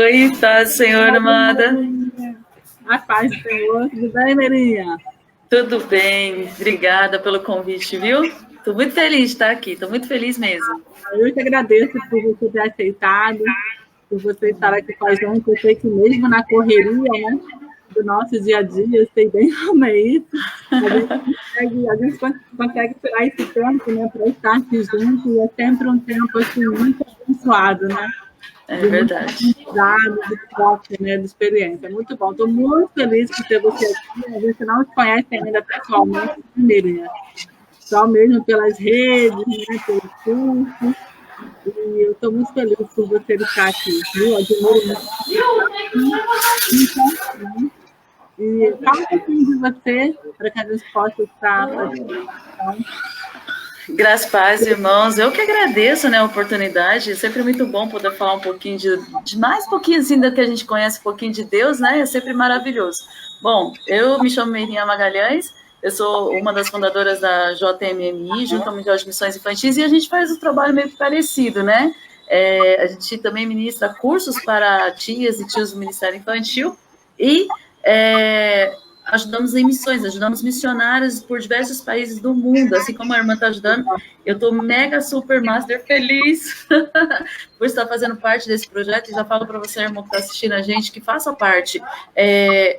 Oi, paz, Senhor amada. A paz do Senhor. Tudo bem, Merinha? Tudo bem, obrigada pelo convite, viu? Estou muito feliz de estar aqui, estou muito feliz mesmo. Eu que agradeço por você ter aceitado, por você estar aqui com a gente. Eu sei que mesmo na correria, né, do nosso dia a dia, eu sei bem como é isso, a gente consegue tirar esse tempo, né, para estar aqui junto, e é sempre um tempo assim, muito abençoado, né? É De muito verdade. aprendizado, de troca, né, de experiência. Muito bom. Estou muito feliz por ter você aqui. A gente não se conhece ainda pessoalmente, Merinha, só mesmo pelas redes, né, pelos cursos. E eu estou muito feliz por você estar aqui, viu? Admiro muito. Então, e fala um pouquinho de você, para que a gente possa estar fazendo. Graças, paz, irmãos. Eu que agradeço, né, a oportunidade. É sempre muito bom poder falar um pouquinho de mais um pouquinho assim do que a gente conhece, um pouquinho de Deus, né? É sempre maravilhoso. Bom, eu me chamo Meirinha Magalhães, eu sou uma das fundadoras da JMMI, Junta Mundial de Missões Infantis, e a gente faz um trabalho meio parecido, né? A gente também ministra cursos para tias e tios do Ministério Infantil e ajudamos em missões, ajudamos missionários por diversos países do mundo, assim como a irmã está ajudando. Eu estou mega, super, master feliz por estar fazendo parte desse projeto, e já falo para você, irmão, que está assistindo a gente, que faça parte.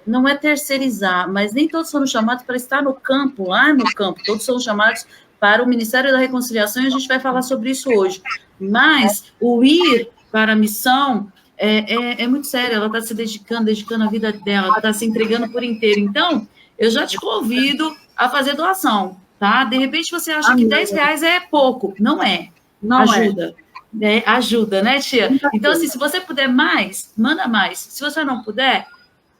Não é terceirizar, mas nem todos foram chamados para estar no campo, lá no campo, todos são chamados para o Ministério da Reconciliação, e a gente vai falar sobre isso hoje. Mas o ir para a missão é muito sério, ela está se dedicando a vida dela, está se entregando por inteiro. Então, eu já te convido a fazer doação, tá? De repente você acha que R$10 é pouco. Não é. Não ajuda. Ajuda, né, tia? Muita Então, coisa. assim, se você puder mais, manda mais. Se você não puder,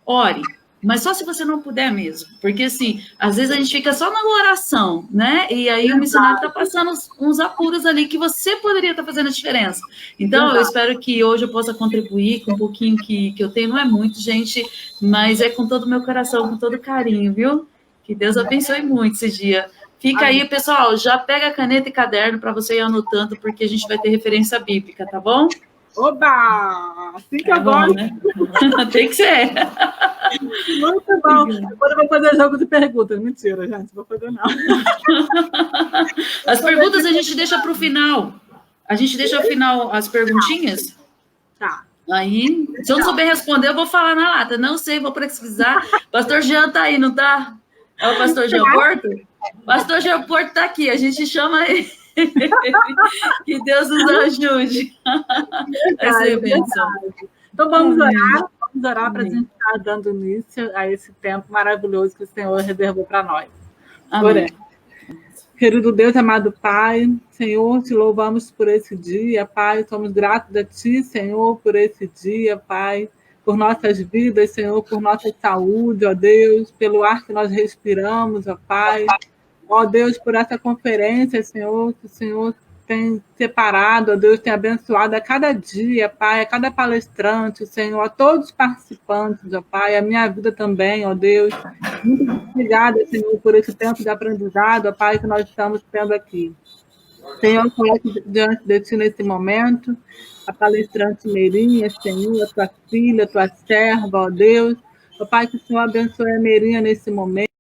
ore. Mas só se você não puder mesmo. Porque, assim, às vezes a gente fica só na oração, né? E aí o missionário está passando uns apuros ali que você poderia estar fazendo a diferença. Então, eu espero que hoje eu possa contribuir com um pouquinho que eu tenho. Não é muito, gente, mas é com todo o meu coração, com todo carinho, viu? Que Deus abençoe muito esse dia. Fica aí, pessoal, já pega caneta e caderno para você ir anotando, porque a gente vai ter referência bíblica, tá bom? Oba! Assim que eu gosto. Né? Tem que ser. Muito bom. Agora eu vou fazer jogo de perguntas. Mentira, gente. Vou fazer não. As perguntas a gente deixa para o final. A gente deixa ao final as perguntinhas. Tá. Aí, se eu não souber responder, eu vou falar na lata. Não sei, vou pesquisar. Pastor Jean tá aí, não tá? É o pastor Jean Porto? Pastor Jean Porto tá aqui. A gente chama ele. Que Deus nos ajude. Vai ser bênção. Então vamos orar para a gente estar dando início a esse tempo maravilhoso que o Senhor reservou para nós. Amém. Querido Deus, amado Pai, Senhor, te louvamos por esse dia, Pai, somos gratos a Ti, Senhor, por esse dia, Pai, por nossas vidas, Senhor, por nossa saúde, ó Deus, pelo ar que nós respiramos, ó Pai, ó Deus, por essa conferência, Senhor, que o Senhor tem separado, ó Deus, tem abençoado a cada dia, Pai, a cada palestrante, Senhor, a todos os participantes, ó Pai, a minha vida também, ó Deus. Muito obrigada, Senhor, por esse tempo de aprendizado, ó Pai, que nós estamos tendo aqui. Senhor, eu coloco diante de Ti nesse momento a palestrante Meirinha, Senhor, a Tua filha, a Tua serva, ó Deus. Ó Pai, que o Senhor abençoe a Meirinha nesse momento,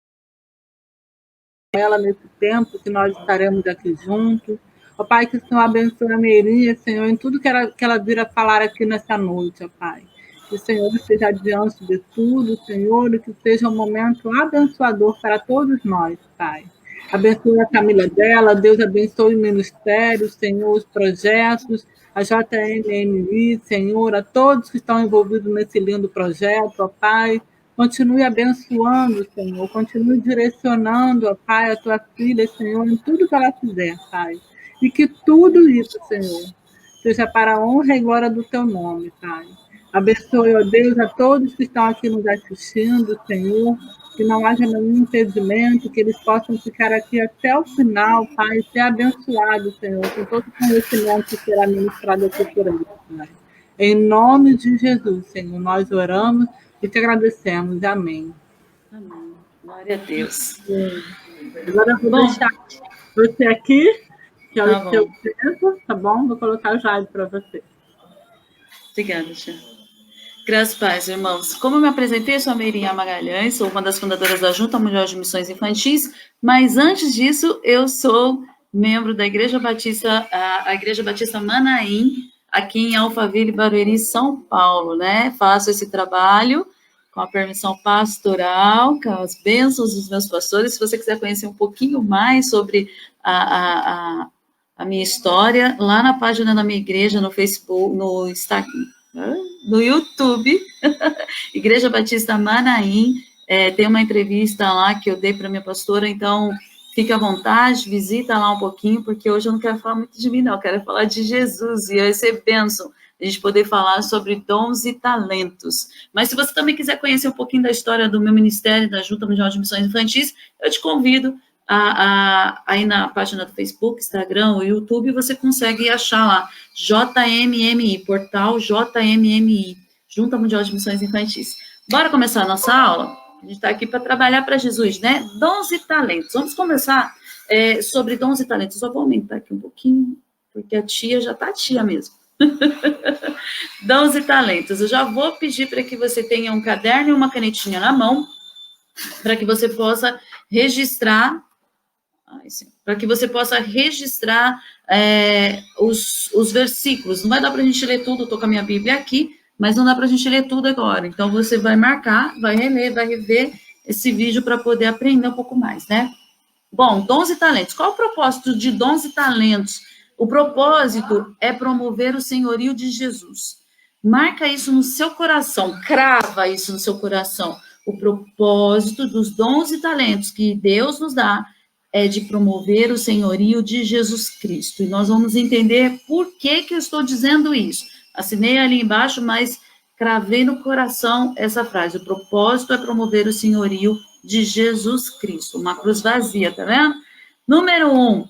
ela nesse tempo que nós estaremos aqui juntos. Ó Pai, que o Senhor abençoe a Meirinha, Senhor, em tudo que ela vir a falar aqui nessa noite, ó Pai. Que o Senhor esteja diante de tudo, Senhor, e que seja um momento abençoador para todos nós, Pai. Abençoe a família dela, Deus abençoe o ministério, Senhor, os projetos, a JMMI, Senhor, a todos que estão envolvidos nesse lindo projeto, ó Pai. Continue abençoando, Senhor. Continue direcionando, ó Pai, a tua filha, Senhor, em tudo que ela fizer, Pai. E que tudo isso, Senhor, seja para a honra e glória do teu nome, Pai. Abençoe, ó Deus, a todos que estão aqui nos assistindo, Senhor. Que não haja nenhum impedimento, que eles possam ficar aqui até o final, Pai, e ser abençoados, Senhor, com todo o conhecimento que será ministrado aqui por eles, Pai. Em nome de Jesus, Senhor, nós oramos e te agradecemos. Amém. Amém. Glória a Deus. Agora eu vou deixar você aqui, que é o seu tempo, tá bom? Vou colocar o Jade para você. Obrigada, tia. Graças a paz, irmãos. Como eu me apresentei, eu sou a Meirinha Magalhães, sou uma das fundadoras da Junta Mundial de Missões Infantis, mas antes disso, eu sou membro da Igreja Batista, a Igreja Batista Manaim, aqui em Alphaville, Barueri, São Paulo, né? Faço esse trabalho com a permissão pastoral, com as bênçãos dos meus pastores. Se você quiser conhecer um pouquinho mais sobre a minha história, lá na página da minha igreja, no Facebook, no Instagram, no YouTube, Igreja Batista Manaim, tem uma entrevista lá que eu dei para minha pastora, então fique à vontade, visita lá um pouquinho, porque hoje eu não quero falar muito de mim, não, eu quero falar de Jesus, e vai ser bênção a gente poder falar sobre dons e talentos. Mas se você também quiser conhecer um pouquinho da história do meu ministério, da Junta Mundial de Missões Infantis, eu te convido aí na página do Facebook, Instagram ou YouTube, você consegue achar lá, JMMI, portal JMMI, Junta Mundial de Missões Infantis. Bora começar a nossa aula? A gente está aqui para trabalhar para Jesus, né? Dons e talentos. Vamos começar sobre dons e talentos. Eu só vou aumentar aqui um pouquinho, porque a tia já está tia mesmo. Dons e talentos. Eu já vou pedir para que você tenha um caderno e uma canetinha na mão, para que você possa registrar para que você possa registrar os versículos. Não vai dar para a gente ler tudo, estou com a minha Bíblia aqui, mas não dá para a gente ler tudo agora. Então, você vai marcar, vai reler, vai rever esse vídeo para poder aprender um pouco mais, né? Bom, dons e talentos. Qual o propósito de dons e talentos? O propósito é promover o senhorio de Jesus. Marca isso no seu coração, crava isso no seu coração. O propósito dos dons e talentos que Deus nos dá é de promover o senhorio de Jesus Cristo. E nós vamos entender por que eu estou dizendo isso. Assinei ali embaixo, mas cravei no coração essa frase. O propósito é promover o senhorio de Jesus Cristo. Uma cruz vazia, tá vendo? Número 1.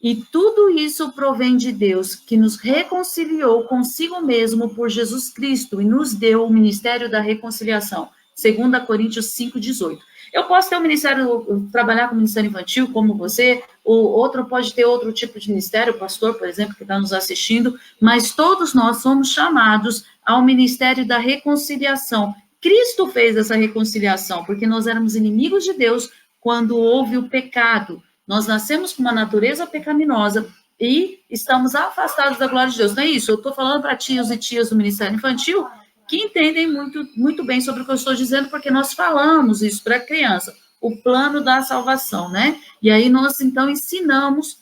E tudo isso provém de Deus, que nos reconciliou consigo mesmo por Jesus Cristo e nos deu o ministério da reconciliação. 2 Coríntios 5,18. Eu posso ter um ministério, trabalhar com ministério infantil, como você, ou outro pode ter outro tipo de ministério, o pastor, por exemplo, que está nos assistindo, mas todos nós somos chamados ao ministério da reconciliação. Cristo fez essa reconciliação, porque nós éramos inimigos de Deus quando houve o pecado. Nós nascemos com uma natureza pecaminosa e estamos afastados da glória de Deus. Não é isso? Eu estou falando para tios e tias do ministério infantil que entendem muito bem sobre o que eu estou dizendo, porque nós falamos isso para a criança, o plano da salvação, né? E aí nós, então, ensinamos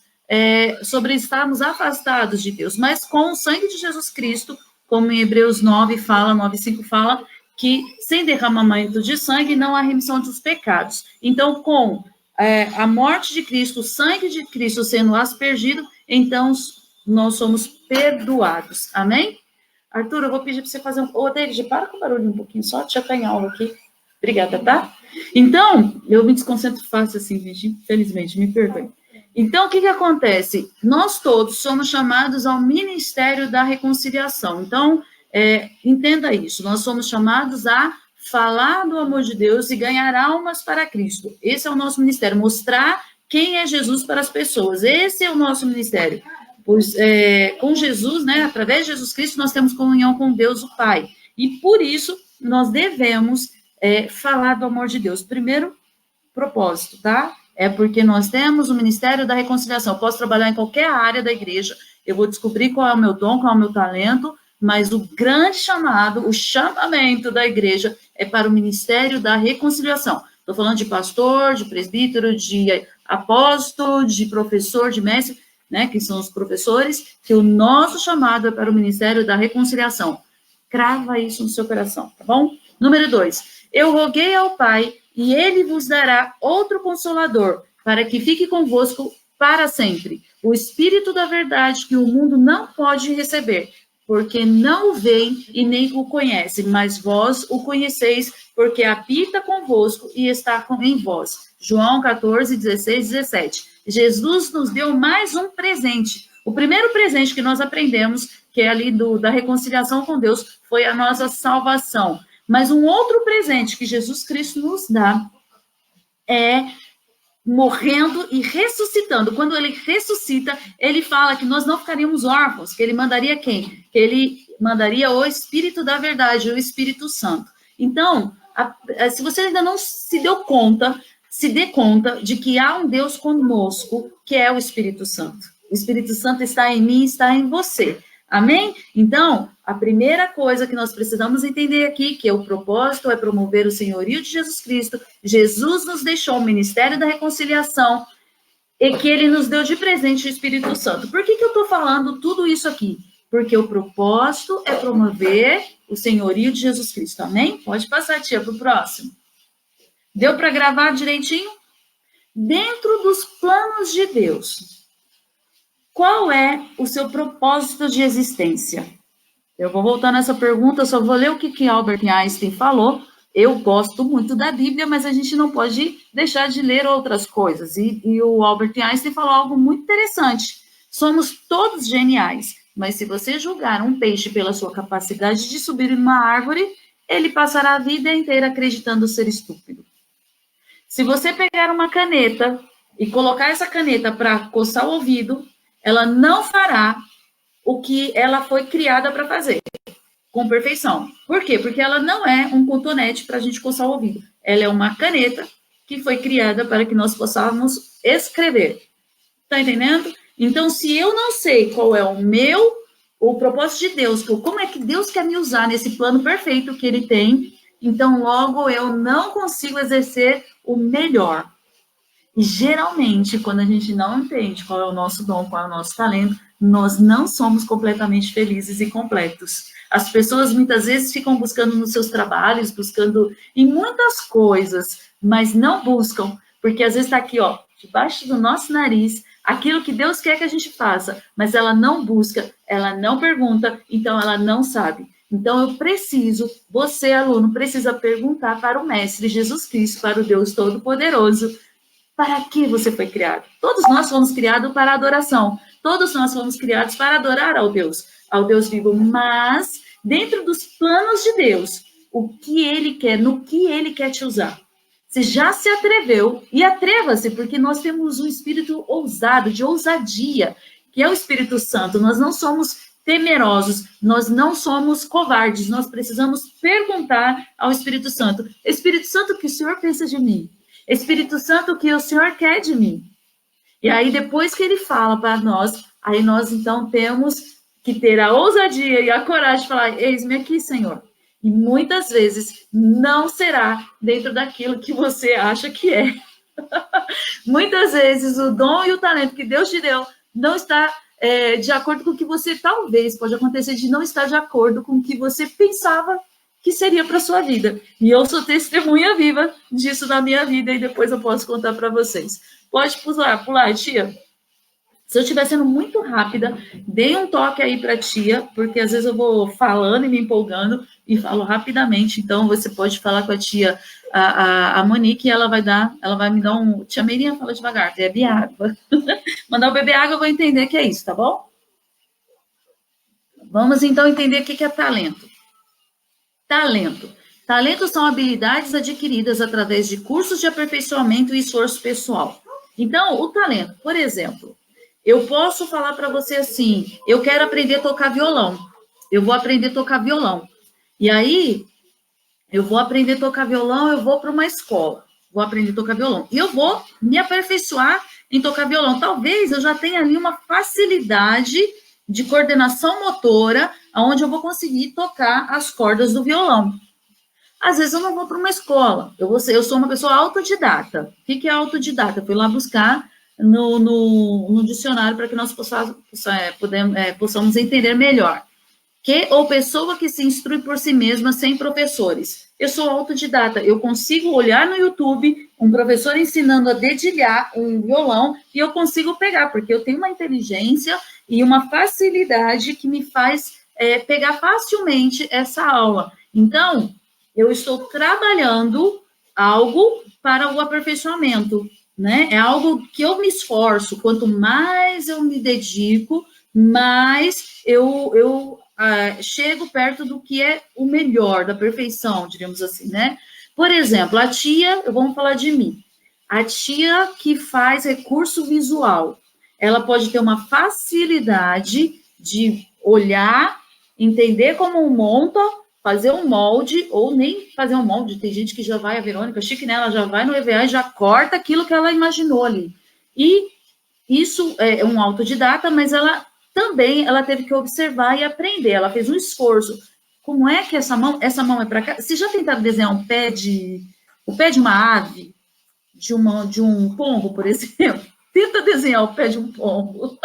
sobre estarmos afastados de Deus, mas com o sangue de Jesus Cristo, como em Hebreus 9:5 fala, que sem derramamento de sangue não há remissão dos pecados. Então, com a morte de Cristo, o sangue de Cristo sendo aspergido, então nós somos perdoados. Amém? Arthur, eu vou pedir para você fazer Ô, David, para com o barulho um pouquinho só, já está em aula aqui. Obrigada, tá? Então, eu me desconcentro fácil assim, gente, infelizmente, me perdoe. Então, o que acontece? Nós todos somos chamados ao ministério da reconciliação. Então, entenda isso, nós somos chamados a falar do amor de Deus e ganhar almas para Cristo. Esse é o nosso ministério, mostrar quem é Jesus para as pessoas. Esse é o nosso ministério. Pois, com Jesus, né, através de Jesus Cristo, nós temos comunhão com Deus, o Pai. E por isso, nós devemos falar do amor de Deus. Primeiro propósito, tá? É porque nós temos o ministério da reconciliação. Eu posso trabalhar em qualquer área da igreja, eu vou descobrir qual é o meu dom, qual é o meu talento, mas o grande chamado, o chamamento da igreja é para o ministério da reconciliação. Estou falando de pastor, de presbítero, de apóstolo, de professor, de mestre, né, que são os professores, que o nosso chamado é para o ministério da reconciliação. Crava isso no seu coração, tá bom? Número 2. Eu roguei ao Pai, e ele vos dará outro consolador, para que fique convosco para sempre. O Espírito da verdade que o mundo não pode receber, porque não o veem e nem o conhecem, mas vós o conheceis, porque habita convosco e está em vós. João 14:16-17. Jesus nos deu mais um presente. O primeiro presente que nós aprendemos, que é ali da reconciliação com Deus, foi a nossa salvação. Mas um outro presente que Jesus Cristo nos dá é morrendo e ressuscitando. Quando ele ressuscita, ele fala que nós não ficaríamos órfãos, que ele mandaria quem? Que ele mandaria o Espírito da verdade, o Espírito Santo. Então, se você ainda não se deu conta, se dê conta de que há um Deus conosco, que é o Espírito Santo. O Espírito Santo está em mim, está em você. Amém? Então, a primeira coisa que nós precisamos entender aqui, que o propósito é promover o senhorio de Jesus Cristo. Jesus nos deixou o ministério da reconciliação e que ele nos deu de presente o Espírito Santo. Por que eu estou falando tudo isso aqui? Porque o propósito é promover o senhorio de Jesus Cristo. Amém? Pode passar, tia, para o próximo. Deu para gravar direitinho? Dentro dos planos de Deus, qual é o seu propósito de existência? Eu vou voltar nessa pergunta, só vou ler o que Albert Einstein falou. Eu gosto muito da Bíblia, mas a gente não pode deixar de ler outras coisas. E o Albert Einstein falou algo muito interessante. Somos todos geniais, mas se você julgar um peixe pela sua capacidade de subir em uma árvore, ele passará a vida inteira acreditando ser estúpido. Se você pegar uma caneta e colocar essa caneta para coçar o ouvido, ela não fará o que ela foi criada para fazer, com perfeição. Por quê? Porque ela não é um cotonete para a gente coçar o ouvido. Ela é uma caneta que foi criada para que nós possamos escrever. Tá entendendo? Então, se eu não sei qual é o propósito de Deus, como é que Deus quer me usar nesse plano perfeito que ele tem, então logo eu não consigo exercer o melhor. E geralmente, quando a gente não entende qual é o nosso dom, qual é o nosso talento, nós não somos completamente felizes e completos. As pessoas muitas vezes ficam buscando nos seus trabalhos, buscando em muitas coisas, mas não buscam, porque às vezes está aqui, ó, debaixo do nosso nariz, aquilo que Deus quer que a gente faça, mas ela não busca, ela não pergunta, então ela não sabe. Então eu preciso, você aluno, precisa perguntar para o Mestre Jesus Cristo, para o Deus Todo-Poderoso, para que você foi criado? Todos nós fomos criados para adoração. Todos nós fomos criados para adorar ao Deus vivo. Mas, dentro dos planos de Deus, o que Ele quer, no que Ele quer te usar? Você já se atreveu? E atreva-se, porque nós temos um espírito ousado, de ousadia, que é o Espírito Santo. Nós não somos temerosos, nós não somos covardes. Nós precisamos perguntar ao Espírito Santo. Espírito Santo, o que o Senhor pensa de mim? Espírito Santo, o que o Senhor quer de mim? E aí, depois que ele fala para nós, aí nós, então, temos que ter a ousadia e a coragem de falar, eis-me aqui, Senhor. E muitas vezes não será dentro daquilo que você acha que é. Muitas vezes o dom e o talento que Deus te deu não está de acordo com o que você talvez, pode acontecer de não estar de acordo com o que você pensava que seria para a sua vida. E eu sou testemunha viva disso na minha vida e depois eu posso contar para vocês. Pode pular, tia? Se eu estiver sendo muito rápida, dê um toque aí para a tia, porque às vezes eu vou falando e me empolgando e falo rapidamente. Então, você pode falar com a tia, a Monique, e ela vai me dar um... Tia Meirinha, fala devagar, bebe água. Mandar o beber água, eu vou entender que é isso, tá bom? Vamos, então, entender o que é talento. Talento são habilidades adquiridas através de cursos de aperfeiçoamento e esforço pessoal. Então, o talento, por exemplo, eu posso falar para você assim, eu quero aprender a tocar violão. Eu vou aprender a tocar violão. E aí, eu vou aprender a tocar violão, eu vou para uma escola. Vou aprender a tocar violão. E eu vou me aperfeiçoar em tocar violão. Talvez eu já tenha ali uma facilidade de coordenação motora, onde eu vou conseguir tocar as cordas do violão. Às vezes eu não vou para uma escola, eu sou uma pessoa autodidata. O que é autodidata? Eu fui lá buscar no dicionário para que nós possamos entender melhor. Ou pessoa que se instrui por si mesma sem professores. Eu sou autodidata, eu consigo olhar no YouTube um professor ensinando a dedilhar um violão e eu consigo pegar, porque eu tenho uma inteligência e uma facilidade que me faz pegar facilmente essa aula. Então, eu estou trabalhando algo para o aperfeiçoamento, né? É algo que eu me esforço. Quanto mais eu me dedico, mais eu chego perto do que é o melhor, da perfeição, diríamos assim, né? Por exemplo, vamos falar de mim. A tia que faz recurso visual, ela pode ter uma facilidade de olhar, entender como monta, fazer um molde, ou nem fazer um molde. Tem gente que já vai, a Verônica, chique, né? Ela já vai no EVA e já corta aquilo que ela imaginou ali. E isso é um autodidata, mas ela também ela teve que observar e aprender. Ela fez um esforço. Como é que essa mão é para cá? Vocês já tentaram desenhar o pé de uma ave, de um pombo, por exemplo? Tenta desenhar o pé de um pombo.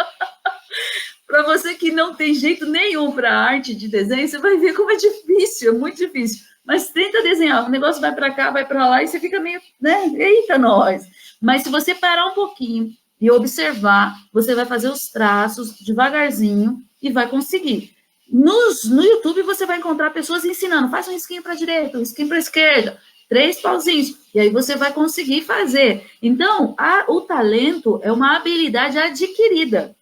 Para você que não tem jeito nenhum para arte de desenho, você vai ver como é difícil, é muito difícil. Mas tenta desenhar, o negócio vai para cá, vai para lá, e você fica meio, né? Eita, nós! Mas se você parar um pouquinho e observar, você vai fazer os traços devagarzinho e vai conseguir. No YouTube você vai encontrar pessoas ensinando, faz um risquinho para a direita, um risquinho para a esquerda, 3 pauzinhos, e aí você vai conseguir fazer. Então, o talento é uma habilidade adquirida.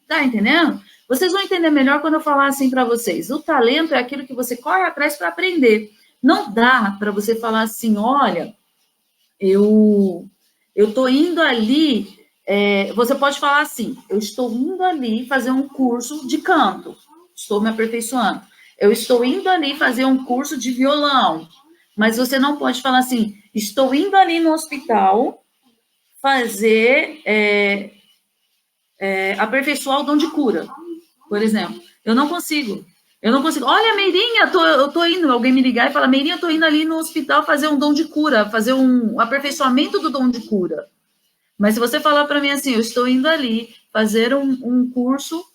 Tá entendendo? Vocês vão entender melhor quando eu falar assim para vocês. O talento é aquilo que você corre atrás para aprender. Não dá para você falar assim, olha, eu tô indo ali. Você pode falar assim, eu estou indo ali fazer um curso de canto, estou me aperfeiçoando. Eu estou indo ali fazer um curso de violão, mas você não pode falar assim, estou indo ali no hospital fazer aperfeiçoar o dom de cura, por exemplo. Eu não consigo. Olha, Meirinha, eu tô indo, alguém me ligar e falar, Meirinha, eu tô indo ali no hospital fazer um dom de cura, fazer um aperfeiçoamento do dom de cura. Mas se você falar para mim assim, eu estou indo ali fazer um curso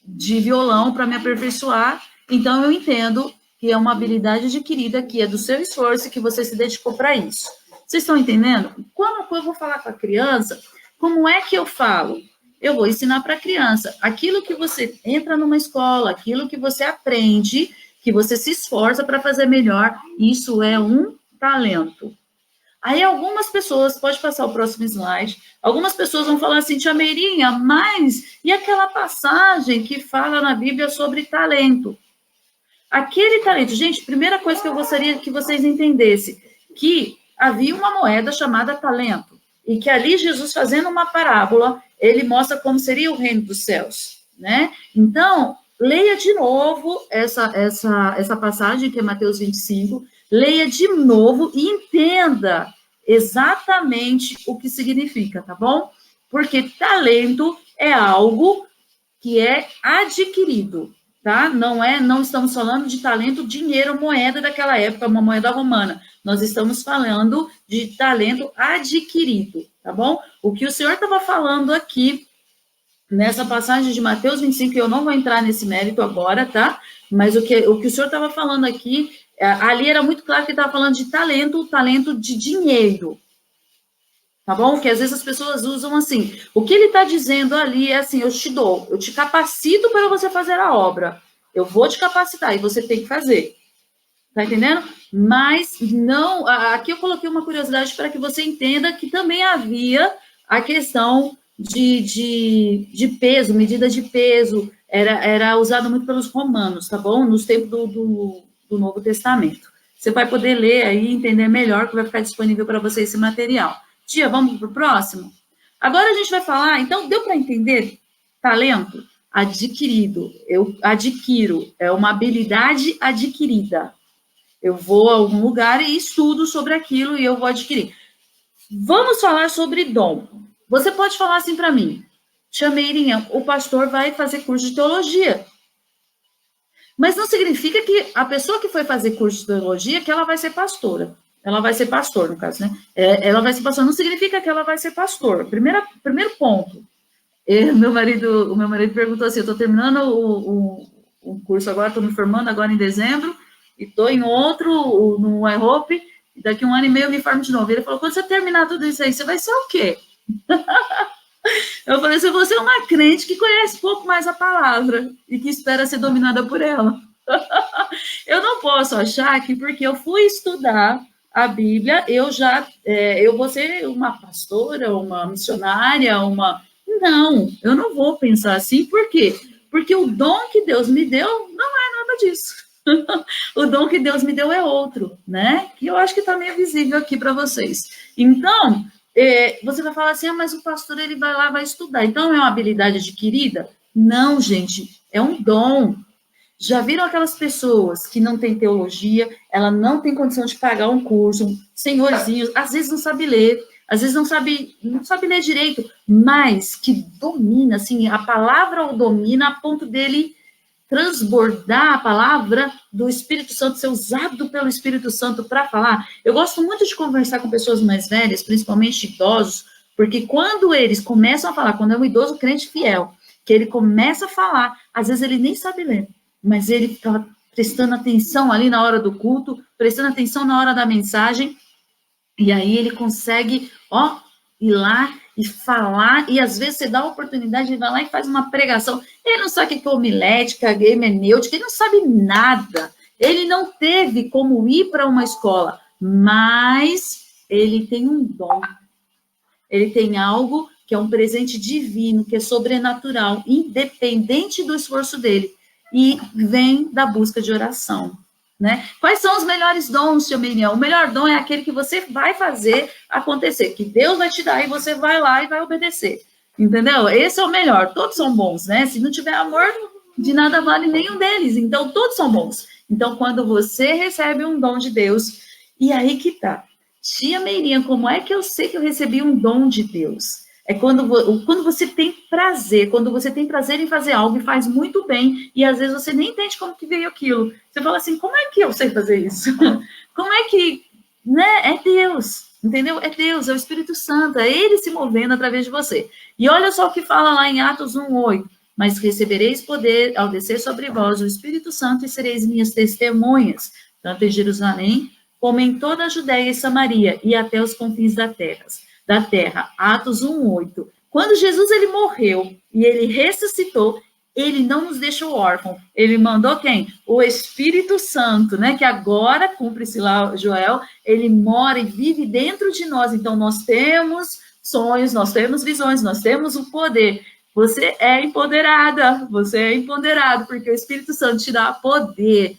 de violão para me aperfeiçoar, então eu entendo que é uma habilidade adquirida, que é do seu esforço, que você se dedicou para isso. Vocês estão entendendo? Quando eu vou falar com a criança, como é que eu falo? Eu vou ensinar para a criança aquilo que você entra numa escola, aquilo que você aprende, que você se esforça para fazer melhor, isso é um talento. Aí algumas pessoas, pode passar o próximo slide, algumas pessoas vão falar assim, tia Meirinha, mas e aquela passagem que fala na Bíblia sobre talento? Aquele talento, gente, primeira coisa que eu gostaria que vocês entendessem, que havia uma moeda chamada talento, e que ali Jesus fazendo uma parábola, ele mostra como seria o reino dos céus, né? Então, leia de novo essa passagem, que é Mateus 25, leia de novo e entenda exatamente o que significa, tá bom? Porque talento é algo que é adquirido, tá? Não estamos falando de talento, dinheiro, moeda daquela época, uma moeda romana. Nós estamos falando de talento adquirido, tá bom? O que o Senhor estava falando aqui, nessa passagem de Mateus 25, eu não vou entrar nesse mérito agora, tá? Mas o que o Senhor estava falando aqui, ali era muito claro que ele estava falando de talento de dinheiro, tá bom? Que às vezes as pessoas usam assim. O que ele está dizendo ali é assim, eu te capacito para você fazer a obra. Eu vou te capacitar e você tem que fazer. Tá entendendo? Mas não, aqui eu coloquei uma curiosidade para que você entenda que também havia a questão de peso, medida de peso, era usado muito pelos romanos, tá bom? Nos tempos do Novo Testamento. Você vai poder ler aí e entender melhor, que vai ficar disponível para você esse material. Tia, vamos para o próximo? Agora a gente vai falar, então, deu para entender? Talento adquirido, eu adquiro, é uma habilidade adquirida. Eu vou a algum lugar e estudo sobre aquilo e eu vou adquirir. Vamos falar sobre dom. Você pode falar assim para mim, tia Meirinha, o pastor vai fazer curso de teologia. Mas não significa que a pessoa que foi fazer curso de teologia, que ela vai ser pastora. Ela vai ser pastor, no caso, né? Ela vai ser pastor, não significa que ela vai ser pastor. Primeiro ponto. O meu marido perguntou assim, eu estou terminando o curso agora, estou me formando agora em dezembro, e estou em outro, no iHope, e daqui 1 ano e meio eu me formo de novo. Ele falou, quando você terminar tudo isso aí, você vai ser o quê? Eu falei, se você é uma crente que conhece pouco mais a palavra e que espera ser dominada por ela. Eu não posso achar que porque eu fui estudar a Bíblia, eu vou ser uma pastora, uma missionária, Não, eu não vou pensar assim, por quê? Porque o dom que Deus me deu não é nada disso. O dom que Deus me deu é outro, né? Que eu acho que está meio visível aqui para vocês. Então, Você vai falar assim, mas o pastor ele vai lá, vai estudar. Então é uma habilidade adquirida? Não, gente, é um dom. Já viram aquelas pessoas que não têm teologia, ela não tem condição de pagar um curso, senhorzinhos, às vezes não sabe ler, às vezes não sabe ler direito, mas que domina, assim, a palavra o domina a ponto dele transbordar a palavra do Espírito Santo, ser usado pelo Espírito Santo para falar. Eu gosto muito de conversar com pessoas mais velhas, principalmente idosos, porque quando eles começam a falar, quando é um idoso crente fiel, que ele começa a falar, às vezes ele nem sabe ler, mas ele fica prestando atenção ali na hora do culto, prestando atenção na hora da mensagem, e aí ele consegue, ir lá e falar, e às vezes você dá a oportunidade, ele vai lá e faz uma pregação, ele não sabe o que é homilética, hermenêutica, ele não sabe nada, ele não teve como ir para uma escola, mas ele tem um dom, ele tem algo que é um presente divino, que é sobrenatural, independente do esforço dele, e vem da busca de oração, né? Quais são os melhores dons, seu Miriam? O melhor dom é aquele que você vai fazer acontecer, que Deus vai te dar e você vai lá e vai obedecer, entendeu? Esse é o melhor, todos são bons, né? Se não tiver amor, de nada vale nenhum deles, então todos são bons. Então, quando você recebe um dom de Deus, e aí que tá, tia Miriam, como é que eu sei que eu recebi um dom de Deus? É quando você tem prazer, quando você tem prazer em fazer algo e faz muito bem, e às vezes você nem entende como que veio aquilo. Você fala assim, como é que eu sei fazer isso? Como é que, né? É Deus, entendeu? É Deus, é o Espírito Santo, é Ele se movendo através de você. E olha só o que fala lá em Atos 1:8. Mas recebereis poder ao descer sobre vós o Espírito Santo e sereis minhas testemunhas, tanto em Jerusalém, como em toda a Judéia e Samaria, e até os confins da terra. Atos 1:8. Quando Jesus ele morreu e ele ressuscitou, ele não nos deixou órfãos. Ele mandou quem? O Espírito Santo, né? Que agora, cumpre-se lá, Joel, ele mora e vive dentro de nós. Então, nós temos sonhos, nós temos visões, nós temos o poder. Você é empoderada, você é empoderado, porque o Espírito Santo te dá poder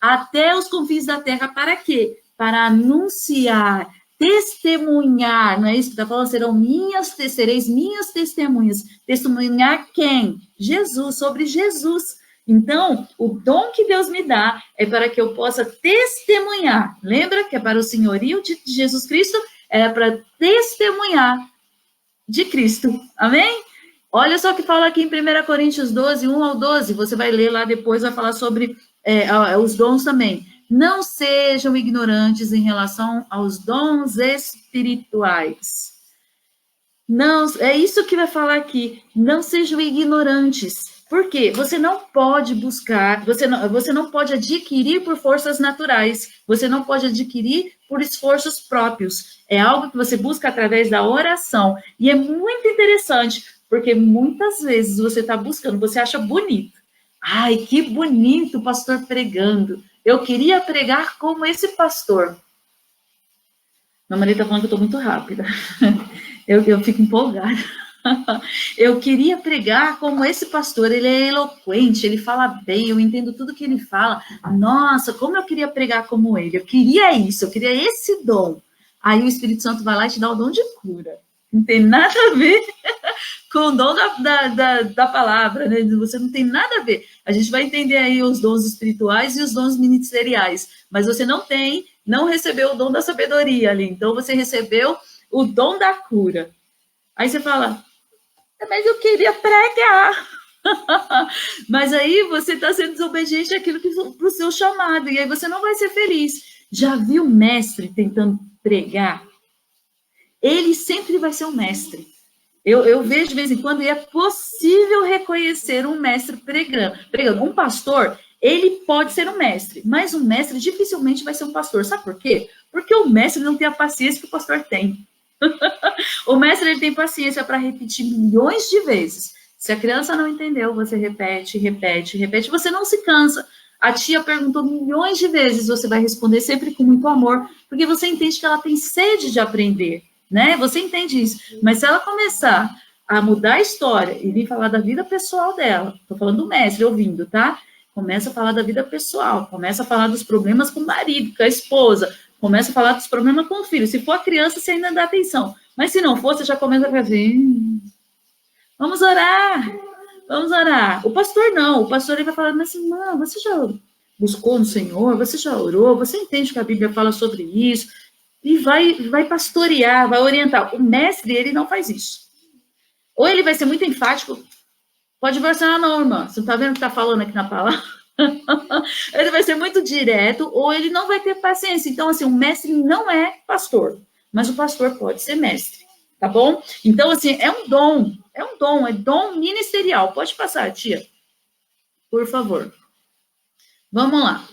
até os confins da terra. Para quê? Para anunciar, testemunhar, não é isso que está falando? Sereis minhas testemunhas. Testemunhar quem? Jesus, sobre Jesus. Então, o dom que Deus me dá é para que eu possa testemunhar. Lembra que é para o senhorio de Jesus Cristo? É para testemunhar de Cristo. Amém? Olha só o que fala aqui em 1 Coríntios 12, 1-12. Você vai ler lá depois, vai falar sobre os dons também. Não sejam ignorantes em relação aos dons espirituais. Não, é isso que vai falar aqui. Não sejam ignorantes. Por quê? Você não pode buscar, você não pode adquirir por forças naturais. Você não pode adquirir por esforços próprios. É algo que você busca através da oração. E é muito interessante, porque muitas vezes você está buscando, você acha bonito. Ai, que bonito o pastor pregando. Eu queria pregar como esse pastor. Meu marido está falando que eu estou muito rápida. Eu fico empolgada. Eu queria pregar como esse pastor. Ele é eloquente, ele fala bem, eu entendo tudo que ele fala. Nossa, como eu queria pregar como ele. Eu queria isso, eu queria esse dom. Aí o Espírito Santo vai lá e te dá o dom de cura. Não tem nada a ver com o dom da palavra, né? Você não tem nada a ver. A gente vai entender aí os dons espirituais e os dons ministeriais, mas você não recebeu o dom da sabedoria ali, então você recebeu o dom da cura. Aí você fala, mas eu queria pregar. Mas aí você está sendo desobediente àquilo que para o seu chamado, e aí você não vai ser feliz. Já viu o mestre tentando pregar? Ele sempre vai ser um mestre. Eu vejo de vez em quando, e é possível reconhecer um mestre pregando. Um pastor, ele pode ser um mestre, mas um mestre dificilmente vai ser um pastor. Sabe por quê? Porque o mestre não tem a paciência que o pastor tem. O mestre ele tem paciência para repetir milhões de vezes. Se a criança não entendeu, você repete, você não se cansa. A tia perguntou milhões de vezes, você vai responder sempre com muito amor, porque você entende que ela tem sede de aprender. Né? Você entende isso, mas se ela começar a mudar a história e vir falar da vida pessoal dela, tô falando do mestre ouvindo, tá? Começa a falar da vida pessoal, começa a falar dos problemas com o marido, com a esposa, Começa a falar dos problemas com o filho. Se for a criança, você ainda dá atenção. Mas se não for, você já começa a fazer, vamos orar, vamos orar. O pastor não, o pastor ele vai falar assim, irmã, você já buscou no Senhor? Você já orou? Você entende que a Bíblia fala sobre isso? E vai pastorear, vai orientar. O mestre, ele não faz isso. Ou ele vai ser muito enfático, pode divorciar, não, irmã, você não tá vendo o que tá falando aqui na palavra? Ele vai ser muito direto, ou ele não vai ter paciência. Então, assim, o mestre não é pastor, mas o pastor pode ser mestre, tá bom? Então, assim, é dom ministerial. Pode passar, tia, por favor. Vamos lá,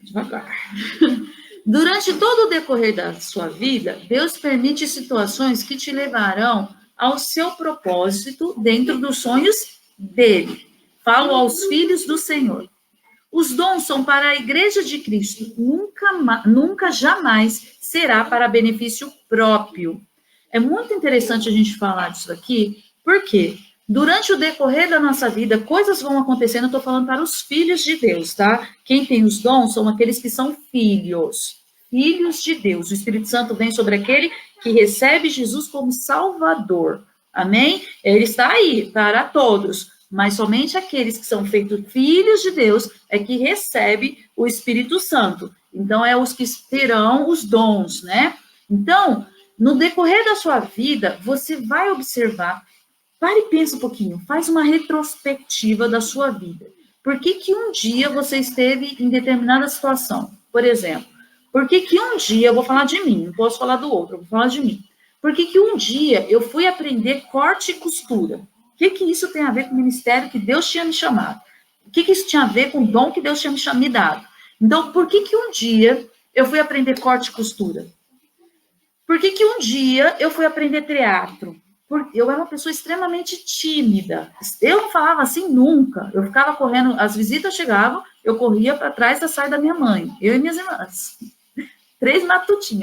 devagar. Durante todo o decorrer da sua vida, Deus permite situações que te levarão ao seu propósito dentro dos sonhos dele. Falo aos filhos do Senhor. Os dons são para a igreja de Cristo, nunca jamais será para benefício próprio. É muito interessante a gente falar disso aqui, porque durante o decorrer da nossa vida, coisas vão acontecendo, eu estou falando para os filhos de Deus, tá? Quem tem os dons são aqueles que são filhos de Deus. O Espírito Santo vem sobre aquele que recebe Jesus como Salvador, amém? Ele está aí para todos, mas somente aqueles que são feitos filhos de Deus é que recebe o Espírito Santo. Então, é os que terão os dons, né? Então, no decorrer da sua vida, você vai observar, pare e pensa um pouquinho, faz uma retrospectiva da sua vida. Por que um dia você esteve em determinada situação? Por exemplo, por que um dia, eu vou falar de mim, não posso falar do outro, eu vou falar de mim. Por que um dia eu fui aprender corte e costura? O que isso tem a ver com o ministério que Deus tinha me chamado? O que isso tinha a ver com o dom que Deus tinha me dado? Então, por que um dia eu fui aprender corte e costura? Por que um dia eu fui aprender teatro? Porque eu era uma pessoa extremamente tímida. Eu não falava assim nunca. Eu ficava correndo, as visitas chegavam, eu corria para trás da saia da minha mãe, eu e minhas irmãs. 3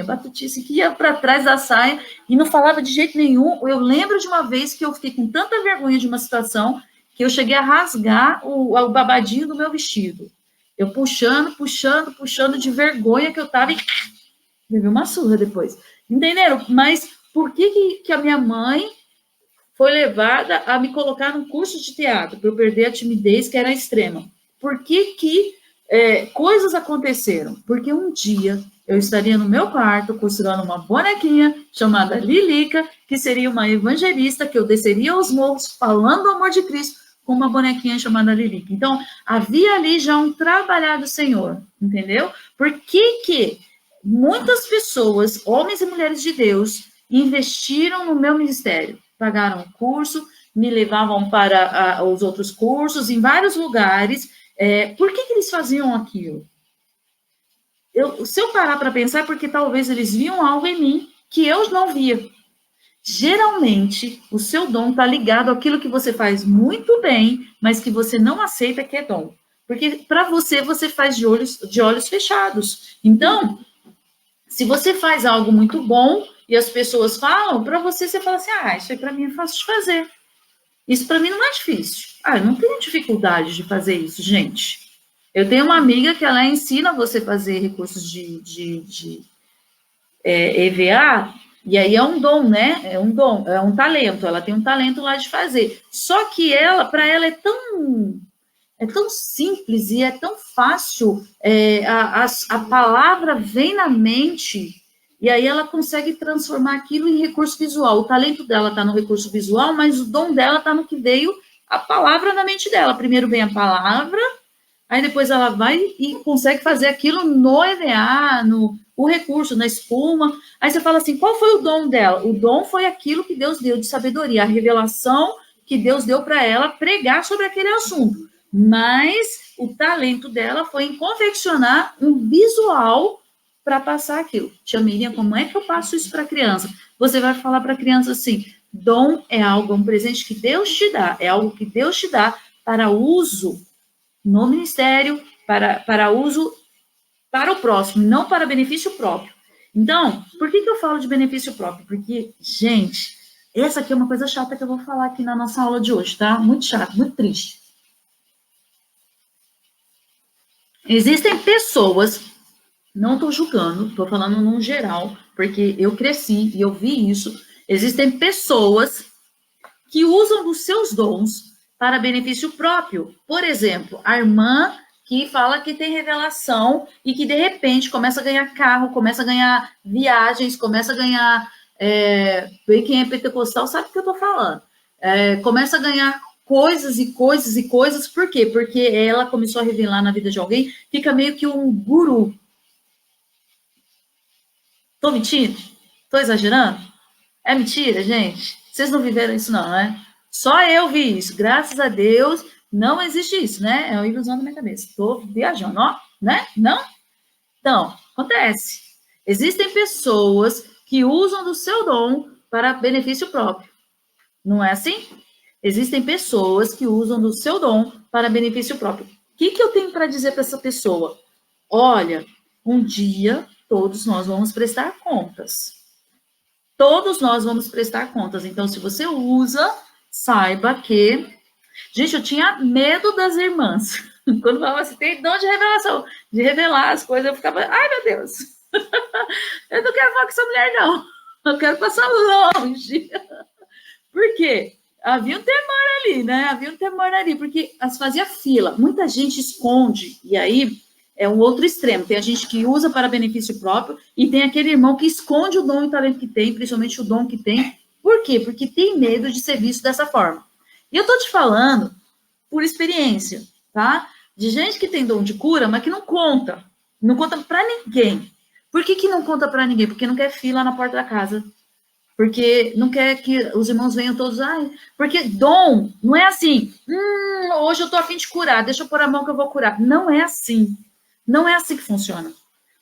batutice que ia para trás da saia e não falava de jeito nenhum. Eu lembro de uma vez que eu fiquei com tanta vergonha de uma situação que eu cheguei a rasgar o babadinho do meu vestido. Eu puxando de vergonha que eu tava e levei uma surra depois. Entenderam? Mas por que a minha mãe foi levada a me colocar num curso de teatro para eu perder a timidez que era extrema? Por que coisas aconteceram? Porque um dia eu estaria no meu quarto costurando uma bonequinha chamada Lilica, que seria uma evangelista, que eu desceria aos morros falando do amor de Cristo com uma bonequinha chamada Lilica. Então, havia ali já um trabalhar do Senhor, entendeu? Por que muitas pessoas, homens e mulheres de Deus, investiram no meu ministério? Pagaram o curso, me levavam para os outros cursos, em vários lugares. Por que eles faziam aquilo? Se eu parar para pensar, é porque talvez eles viam algo em mim que eu não via. Geralmente, o seu dom está ligado àquilo que você faz muito bem, mas que você não aceita que é dom. Porque para você faz de olhos fechados. Então, se você faz algo muito bom e as pessoas falam, para você fala assim, isso aí para mim é fácil de fazer. Isso para mim não é difícil. Eu não tenho dificuldade de fazer isso, gente. Eu tenho uma amiga que ela ensina você a fazer recursos de EVA, e aí é um dom, né? É um talento. Ela tem um talento lá de fazer. Só que para ela é tão simples e é tão fácil. A palavra vem na mente e aí ela consegue transformar aquilo em recurso visual. O talento dela está no recurso visual, mas o dom dela está no que veio a palavra na mente dela. Primeiro vem a palavra, aí depois ela vai e consegue fazer aquilo no EVA, o recurso, na espuma. Aí você fala assim, qual foi o dom dela? O dom foi aquilo que Deus deu de sabedoria, a revelação que Deus deu para ela pregar sobre aquele assunto. Mas o talento dela foi em confeccionar um visual para passar aquilo. Tia Miriam, como é que eu passo isso para a criança? Você vai falar para a criança assim, dom é algo, é um presente que Deus te dá, é algo que Deus te dá para uso no ministério, para uso para o próximo, não para benefício próprio. Então, por que eu falo de benefício próprio? Porque, gente, essa aqui é uma coisa chata que eu vou falar aqui na nossa aula de hoje, tá? Muito chato, muito triste. Existem pessoas Não estou julgando, estou falando num geral, porque eu cresci e eu vi isso. Existem pessoas que usam dos seus dons para benefício próprio. Por exemplo, a irmã que fala que tem revelação e que de repente começa a ganhar carro, começa a ganhar viagens, começa a ganhar. Quem é pentecostal sabe o que eu estou falando. Começa a ganhar coisas e coisas e coisas. Por quê? Porque ela começou a revelar na vida de alguém, fica meio que um guru. Tô mentindo? Tô exagerando? É mentira, gente? Vocês não viveram isso não, né? Só eu vi isso. Graças a Deus, não existe isso, né? É uma ilusão da minha cabeça. Tô viajando, ó, né? Não? Então, acontece. Existem pessoas que usam do seu dom para benefício próprio. Não é assim? Existem pessoas que usam do seu dom para benefício próprio. O que eu tenho para dizer para essa pessoa? Olha, um dia todos nós vamos prestar contas. Todos nós vamos prestar contas. Então, se você usa, saiba que... Gente, eu tinha medo das irmãs. Quando falava assim, tem dom de revelação, de revelar as coisas, eu ficava, ai, meu Deus. Eu não quero falar com essa mulher, não. Eu quero passar longe. Por quê? Havia um temor ali, né? Havia um temor ali, porque as fazia fila. Muita gente esconde, e aí é um outro extremo. Tem a gente que usa para benefício próprio e tem aquele irmão que esconde o dom e o talento que tem, principalmente o dom que tem. Por quê? Porque tem medo de ser visto dessa forma. E eu tô te falando por experiência, tá? De gente que tem dom de cura, mas que não conta. Não conta para ninguém. Por que não conta para ninguém? Porque não quer fila na porta da casa. Porque não quer que os irmãos venham todos, porque dom não é assim, hoje eu tô a fim de curar, deixa eu pôr a mão que eu vou curar. Não é assim. Não é assim que funciona.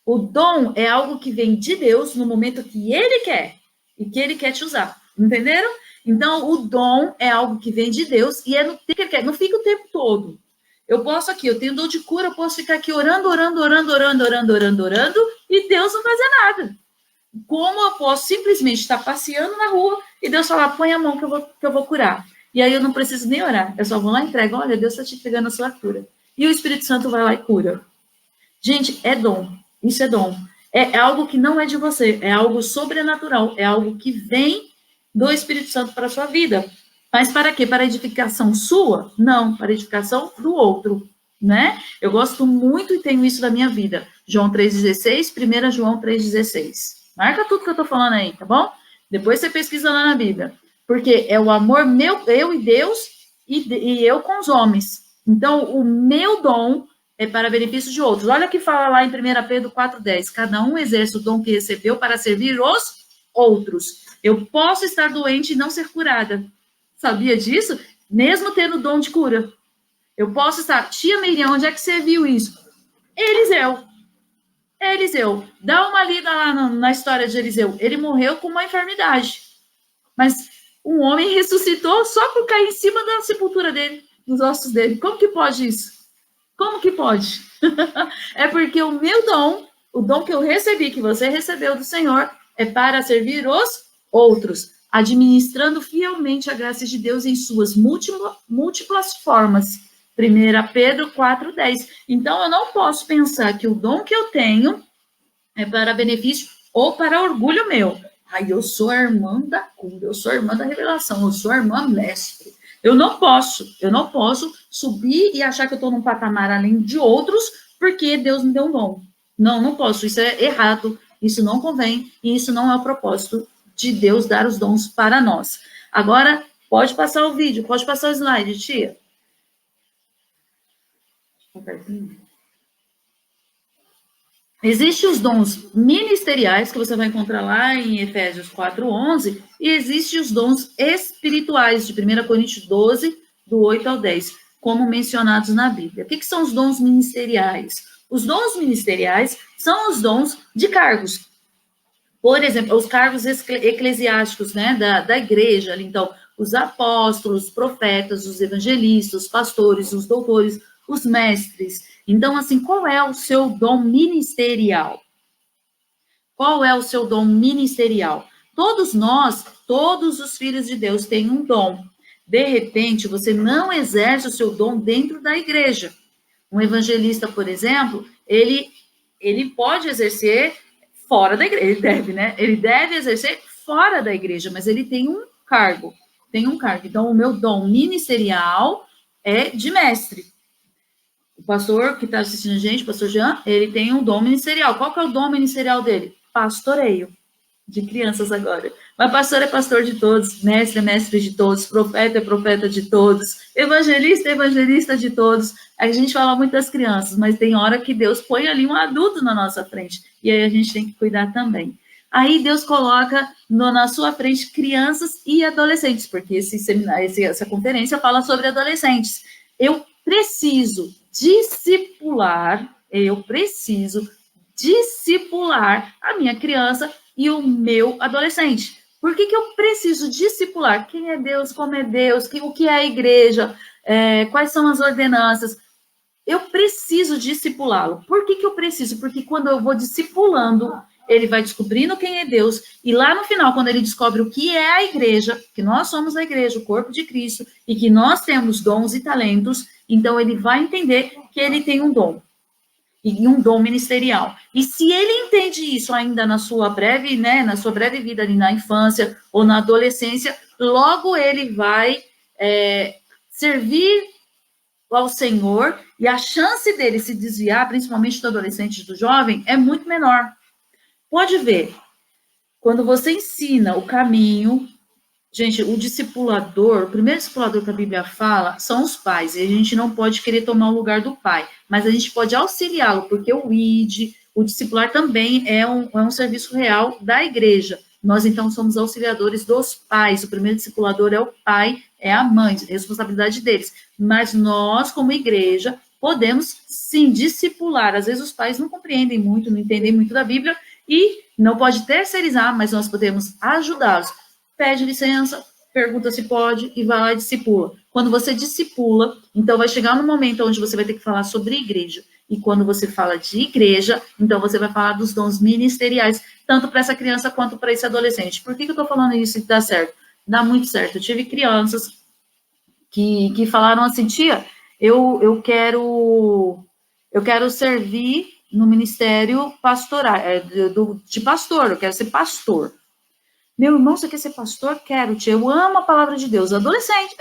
O dom é algo que vem de Deus no momento que Ele quer e que Ele quer te usar. Entenderam? Então, o dom é algo que vem de Deus e é no tempo que Ele quer. Não fica o tempo todo. Eu posso aqui, eu tenho dom de cura, eu posso ficar aqui orando e Deus não fazer nada. Como eu posso simplesmente estar passeando na rua e Deus falar, põe a mão que eu vou curar. E aí eu não preciso nem orar. Eu só vou lá e entrego, olha, Deus está te entregando a sua cura. E o Espírito Santo vai lá e cura. Gente, é dom. Isso é dom. É algo que não é de você. É algo sobrenatural. É algo que vem do Espírito Santo para a sua vida. Mas para quê? Para a edificação sua? Não, para a edificação do outro. Né? Eu gosto muito e tenho isso na minha vida. João 3,16, 1 João 3,16. Marca tudo que eu tô falando aí, tá bom? Depois você pesquisa lá na Bíblia. Porque é o amor meu, eu e Deus, e eu com os homens. Então, o meu dom é para benefício de outros. Olha o que fala lá em 1 Pedro 4,10. Cada um exerce o dom que recebeu para servir os outros. Eu posso estar doente e não ser curada. Sabia disso? Mesmo tendo o dom de cura. Eu posso estar... Tia Miriam, onde é que você viu isso? Eliseu. Dá uma lida lá na história de Eliseu. Ele morreu com uma enfermidade. Mas um homem ressuscitou só por cair em cima da sepultura dele, dos ossos dele. Como que pode isso? Como que pode? É porque o meu dom, o dom que eu recebi, que você recebeu do Senhor, é para servir os outros, administrando fielmente a graça de Deus em suas múltiplas formas. 1 Pedro 4,10. Então, eu não posso pensar que o dom que eu tenho é para benefício ou para orgulho meu. Eu sou a irmã da cura, eu sou a irmã da revelação, eu sou a irmã mestre. Eu não posso subir e achar que eu estou num patamar além de outros porque Deus me deu um dom. Não posso, isso é errado, isso não convém e isso não é o propósito de Deus dar os dons para nós. Agora, pode passar o vídeo, pode passar o slide, tia. Existem os dons ministeriais, que você vai encontrar lá em Efésios 4:11, e existem os dons espirituais, de 1 Coríntios 12, do 8 ao 10, como mencionados na Bíblia. O que são os dons ministeriais? Os dons ministeriais são os dons de cargos. Por exemplo, os cargos eclesiásticos, né, da igreja. Então, os apóstolos, os profetas, os evangelistas, os pastores, os doutores, os mestres. Então, assim, qual é o seu dom ministerial? Qual é o seu dom ministerial? Todos nós, todos os filhos de Deus têm um dom. De repente, você não exerce o seu dom dentro da igreja. Um evangelista, por exemplo, ele ele pode exercer fora da igreja, ele deve, né? Ele deve exercer fora da igreja, mas ele tem um cargo, Então, o meu dom ministerial é de mestre. O pastor que está assistindo a gente, o pastor Jean, ele tem um dom ministerial. Qual que é o dom ministerial dele? Pastoreio de crianças agora. Mas pastor é pastor de todos, mestre é mestre de todos, profeta é profeta de todos, evangelista é evangelista de todos. A gente fala muito das crianças, mas tem hora que Deus põe ali um adulto na nossa frente, e aí a gente tem que cuidar também. Aí Deus coloca na sua frente crianças e adolescentes, porque essa conferência fala sobre adolescentes. Eu preciso discipular a minha criança e o meu adolescente. Por que eu preciso discipular? Quem é Deus? Como é Deus? O que é a igreja? Quais são as ordenanças? Eu preciso discipulá-lo. Por que eu preciso? Porque quando eu vou discipulando, ele vai descobrindo quem é Deus, e lá no final, quando ele descobre o que é a igreja, que nós somos a igreja, o corpo de Cristo, e que nós temos dons e talentos, então ele vai entender que ele tem um dom, e um dom ministerial. E se ele entende isso ainda na sua breve vida ali na infância ou na adolescência, logo ele vai servir ao Senhor, e a chance dele se desviar, principalmente do adolescente e do jovem, é muito menor. Pode ver, quando você ensina o caminho, gente, o primeiro discipulador que a Bíblia fala são os pais, e a gente não pode querer tomar o lugar do pai, mas a gente pode auxiliá-lo, porque o ID, o discipular também é um serviço real da igreja. Nós, então, somos auxiliadores dos pais, o primeiro discipulador é o pai, é a mãe, é a responsabilidade deles, mas nós, como igreja, podemos, sim, discipular. Às vezes os pais não compreendem muito, não entendem muito da Bíblia, e não pode terceirizar, mas nós podemos ajudá-los. Pede licença, pergunta se pode e vai lá e discipula. Quando você discipula, então vai chegar no momento onde você vai ter que falar sobre igreja. E quando você fala de igreja, então você vai falar dos dons ministeriais, tanto para essa criança quanto para esse adolescente. Por que eu estou falando isso e dá certo? Dá muito certo. Eu tive crianças que falaram assim, tia, eu quero servir no ministério pastoral, de pastor, eu quero ser pastor. Meu irmão, você quer ser pastor? Quero, tia, eu amo a palavra de Deus. Adolescente,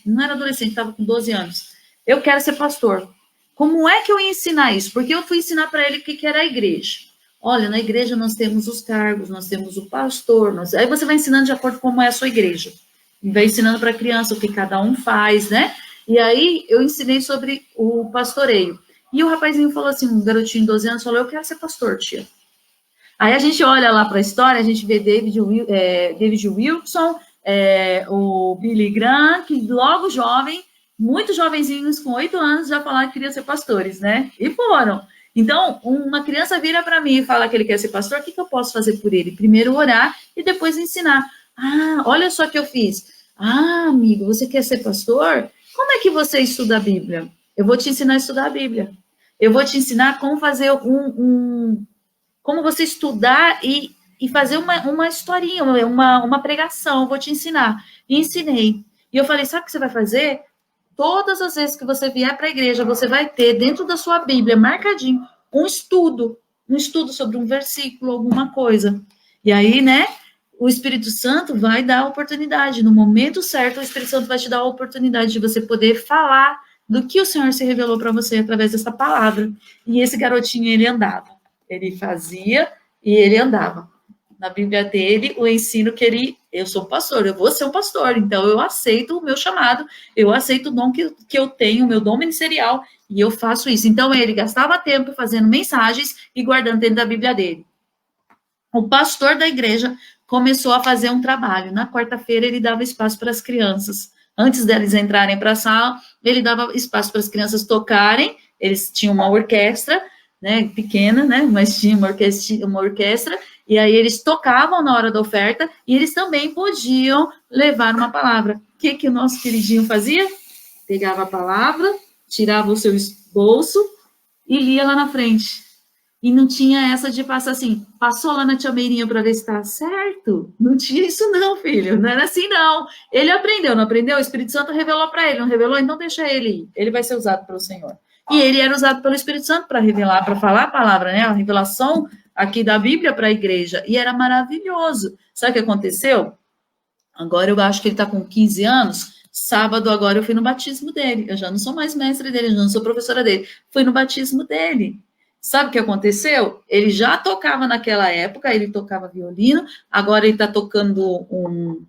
não era adolescente, estava com 12 anos. Eu quero ser pastor. Como é que eu ia ensinar isso? Porque eu fui ensinar para ele o que era a igreja. Olha, na igreja nós temos os cargos, nós temos o pastor, aí você vai ensinando de acordo com como é a sua igreja. E vai ensinando para a criança o que cada um faz, né? E aí eu ensinei sobre o pastoreio. E o rapazinho falou assim, um garotinho de 12 anos, falou, eu quero ser pastor, tia. Aí a gente olha lá para a história, a gente vê David Wilson, o Billy Graham, que logo jovem, muito jovenzinhos, com 8 anos, já falaram que queriam ser pastores, né? E foram. Então, uma criança vira para mim e fala que ele quer ser pastor, o que eu posso fazer por ele? Primeiro orar e depois ensinar. Ah, olha só o que eu fiz. Ah, amigo, você quer ser pastor? Como é que você estuda a Bíblia? Eu vou te ensinar a estudar a Bíblia. Eu vou te ensinar como fazer como você estudar e fazer uma historinha, uma pregação. Eu vou te ensinar. E ensinei. E eu falei, sabe o que você vai fazer? Todas as vezes que você vier para a igreja, você vai ter dentro da sua Bíblia, marcadinho, um estudo sobre um versículo, alguma coisa. E aí, né, o Espírito Santo vai dar a oportunidade. No momento certo, o Espírito Santo vai te dar a oportunidade de você poder falar do que o Senhor se revelou para você através dessa palavra. E esse garotinho, ele andava. Ele fazia e ele andava. Na Bíblia dele, o ensino que eu sou pastor, eu vou ser um pastor, então eu aceito o meu chamado, eu aceito o dom que eu tenho, o meu dom ministerial, e eu faço isso. Então, ele gastava tempo fazendo mensagens e guardando dentro da Bíblia dele. O pastor da igreja começou a fazer um trabalho. Na quarta-feira, ele dava espaço para as crianças. Antes deles entrarem para a sala, ele dava espaço para as crianças tocarem, eles tinham uma orquestra, né, pequena, né, mas tinha uma orquestra, e aí eles tocavam na hora da oferta, e eles também podiam levar uma palavra. O que o nosso queridinho fazia? Pegava a palavra, tirava o seu bolso e lia lá na frente. E não tinha essa de passar assim, passou lá na tia Meirinha para ver se está certo? Não tinha isso não, filho, não era assim não. Ele aprendeu, não aprendeu? O Espírito Santo revelou para ele, não revelou? Então deixa ele ir, ele vai ser usado pelo Senhor. E ele era usado pelo Espírito Santo para revelar, para falar a palavra, né? A revelação aqui da Bíblia para a igreja. E era maravilhoso. Sabe o que aconteceu? Agora eu acho que ele está com 15 anos. Sábado agora eu fui no batismo dele. Eu já não sou mais mestre dele, eu já não sou professora dele. Fui no batismo dele. Sabe o que aconteceu? Ele já tocava naquela época, ele tocava violino, agora ele está tocando um...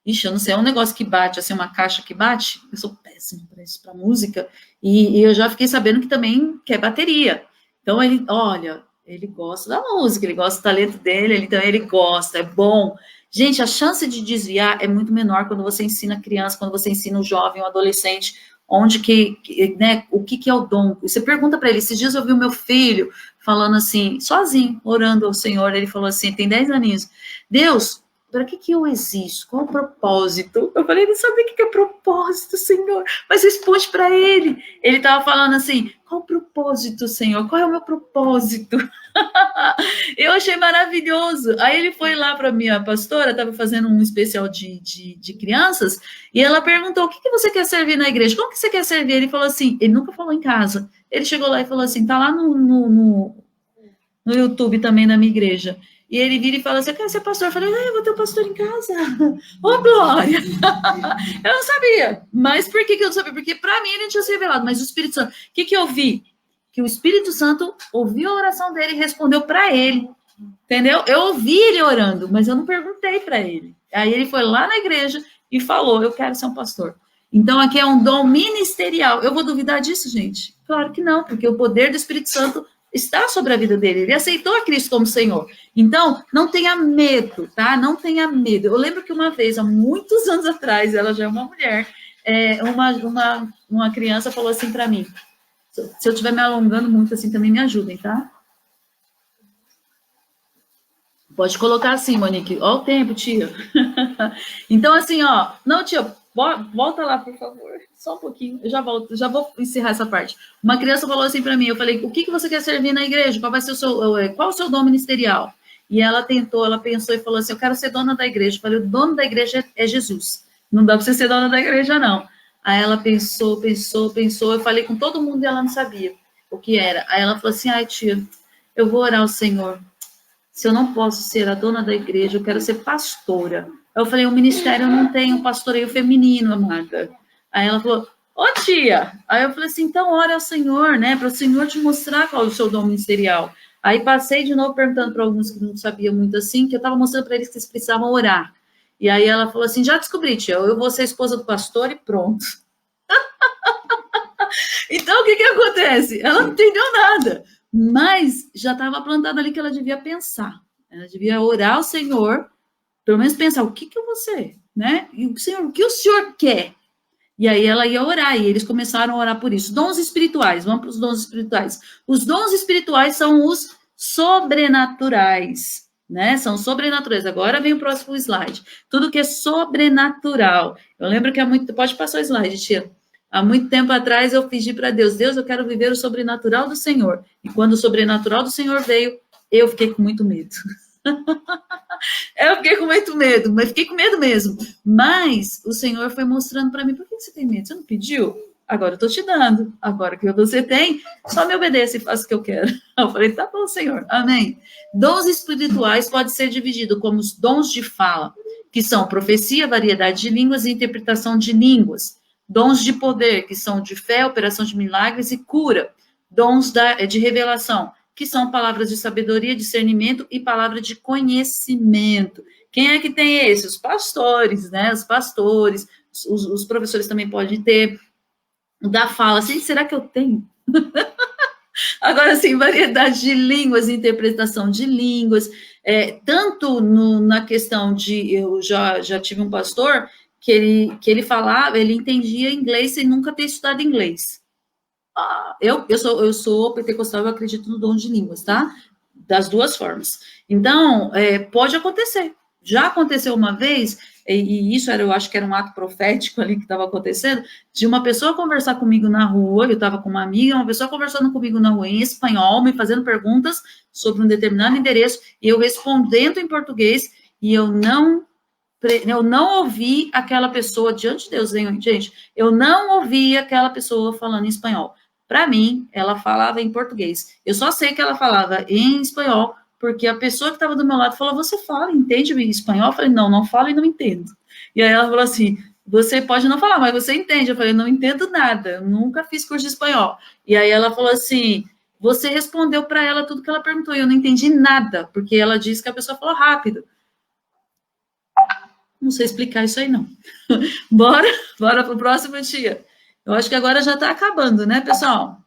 Ixi, eu não sei, é um negócio que bate, assim, uma caixa que bate. Eu sou péssima para isso, para música. E eu já fiquei sabendo que também quer bateria. Então ele, olha, ele gosta da música, ele gosta do talento dele, então ele gosta, é bom. Gente, a chance de desviar é muito menor quando você ensina criança, quando você ensina um jovem, um adolescente, onde né, o que é o dom. Você pergunta para ele, esses dias eu vi o meu filho falando assim, sozinho, orando ao Senhor, ele falou assim, tem 10 aninhos, Deus, para que eu existo? Qual o propósito? Eu falei, não sabia o que é propósito, Senhor, mas responde para ele. Ele estava falando assim, qual o propósito, Senhor? Qual é o meu propósito? Eu achei maravilhoso. Aí ele foi lá para minha pastora, estava fazendo um especial de crianças, e ela perguntou, o que você quer servir na igreja? Como que você quer servir? Ele falou assim, ele nunca falou em casa. Ele chegou lá e falou assim, tá lá no YouTube também na minha igreja. E ele vira e fala assim, eu quero ser pastor. Eu falei, eu vou ter um pastor em casa. Ô, Glória! Eu não sabia. Mas por que eu não sabia? Porque para mim ele não tinha se revelado. Mas o Espírito Santo, o que eu vi? Que o Espírito Santo ouviu a oração dele e respondeu para ele. Entendeu? Eu ouvi ele orando, mas eu não perguntei para ele. Aí ele foi lá na igreja e falou, eu quero ser um pastor. Então aqui é um dom ministerial. Eu vou duvidar disso, gente? Claro que não, porque o poder do Espírito Santo está sobre a vida dele, ele aceitou a Cristo como Senhor. Então, não tenha medo, tá? Não tenha medo. Eu lembro que uma vez, há muitos anos atrás, ela já é uma mulher, uma criança falou assim para mim, se eu estiver me alongando muito assim, também me ajudem, tá? Pode colocar assim, Monique. Ó o tempo, tia. Então, assim, ó. Não, tia, volta lá, por favor. Só um pouquinho. Eu já volto, já vou encerrar essa parte. Uma criança falou assim para mim, eu falei, o que você quer servir na igreja? Qual o seu dom ministerial? E ela pensou e falou assim, eu quero ser dona da igreja. Eu falei, o dono da igreja é Jesus. Não dá para você ser dona da igreja, não. Aí ela pensou. Eu falei com todo mundo e ela não sabia o que era. Aí ela falou assim, ai, tia, eu vou orar ao Senhor. Se eu não posso ser a dona da igreja, eu quero ser pastora. Eu falei, o ministério não tem um pastoreio feminino, amada. Aí ela falou, ô tia. Aí eu falei assim, então ora ao Senhor, né? Para o Senhor te mostrar qual é o seu dom ministerial. Aí passei de novo perguntando para alguns que não sabiam muito assim, que eu estava mostrando para eles que eles precisavam orar. E aí ela falou assim, já descobri, tia, eu vou ser esposa do pastor e pronto. Então, o que acontece? Ela não entendeu nada. Mas já estava plantado ali que ela devia pensar. Ela devia orar ao Senhor, pelo menos pensar, o que eu vou ser? Né? E o Senhor, o que o Senhor quer? E aí ela ia orar, e eles começaram a orar por isso. Dons espirituais, vamos para os dons espirituais. Os dons espirituais são os sobrenaturais, né? São sobrenaturais. Agora vem o próximo slide. Tudo que é sobrenatural. Eu lembro que há muito... Pode passar o slide, tia. Há muito tempo atrás eu pedi para Deus, eu quero viver o sobrenatural do Senhor. E quando o sobrenatural do Senhor veio, eu fiquei com muito medo. Eu fiquei com muito medo, mas fiquei com medo mesmo. Mas o Senhor foi mostrando para mim, por que você tem medo? Você não pediu? Agora eu estou te dando. Agora que você tem, só me obedeça e faça o que eu quero. Eu falei, tá bom, Senhor. Amém. Dons espirituais pode ser dividido como os dons de fala, que são profecia, variedade de línguas e interpretação de línguas. Dons de poder, que são de fé, operação de milagres e cura. Dons de revelação, que são palavras de sabedoria, discernimento e palavra de conhecimento. Quem é que tem esse? Os pastores, né? Os pastores, os professores também podem ter. O da fala, assim, será que eu tenho? Agora, sim, variedade de línguas, interpretação de línguas, tanto na questão de... Eu já tive um pastor que ele falava, ele entendia inglês sem nunca ter estudado inglês. Eu sou pentecostal, eu acredito no dom de línguas, tá? Das duas formas. Então, pode acontecer. Já aconteceu uma vez, e isso eu acho que era um ato profético ali que estava acontecendo, de uma pessoa conversar comigo na rua, eu estava com uma amiga, uma pessoa conversando comigo na rua em espanhol, me fazendo perguntas sobre um determinado endereço, e eu respondendo em português, e eu não ouvi aquela pessoa, diante de Deus, gente, eu não ouvi aquela pessoa falando em espanhol. Para mim, ela falava em português. Eu só sei que ela falava em espanhol, porque a pessoa que estava do meu lado falou: você fala, entende espanhol? Eu falei: não, não falo e não entendo. E aí ela falou assim: você pode não falar, mas você entende. Eu falei: não entendo nada, eu nunca fiz curso de espanhol. E aí ela falou assim: você respondeu para ela tudo que ela perguntou, e eu não entendi nada, porque ela disse que a pessoa falou rápido. Não sei explicar isso aí, não. Bora para o próximo dia. Eu acho que agora já está acabando, né, pessoal?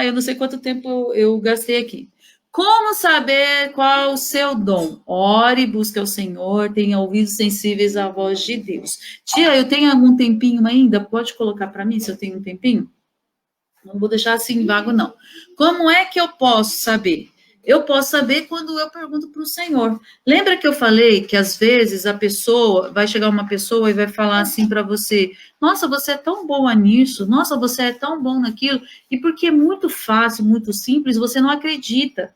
Eu não sei quanto tempo eu gastei aqui. Como saber qual o seu dom? Ore, busque ao Senhor, tenha ouvidos sensíveis à voz de Deus. Tia, eu tenho algum tempinho ainda? Pode colocar para mim se eu tenho um tempinho? Não vou deixar assim vago, não. Como é que eu posso saber? Eu posso saber quando eu pergunto para o Senhor. Lembra que eu falei que às vezes a pessoa, vai chegar uma pessoa e vai falar assim para você: nossa, você é tão boa nisso, nossa, você é tão bom naquilo, e porque é muito fácil, muito simples, você não acredita.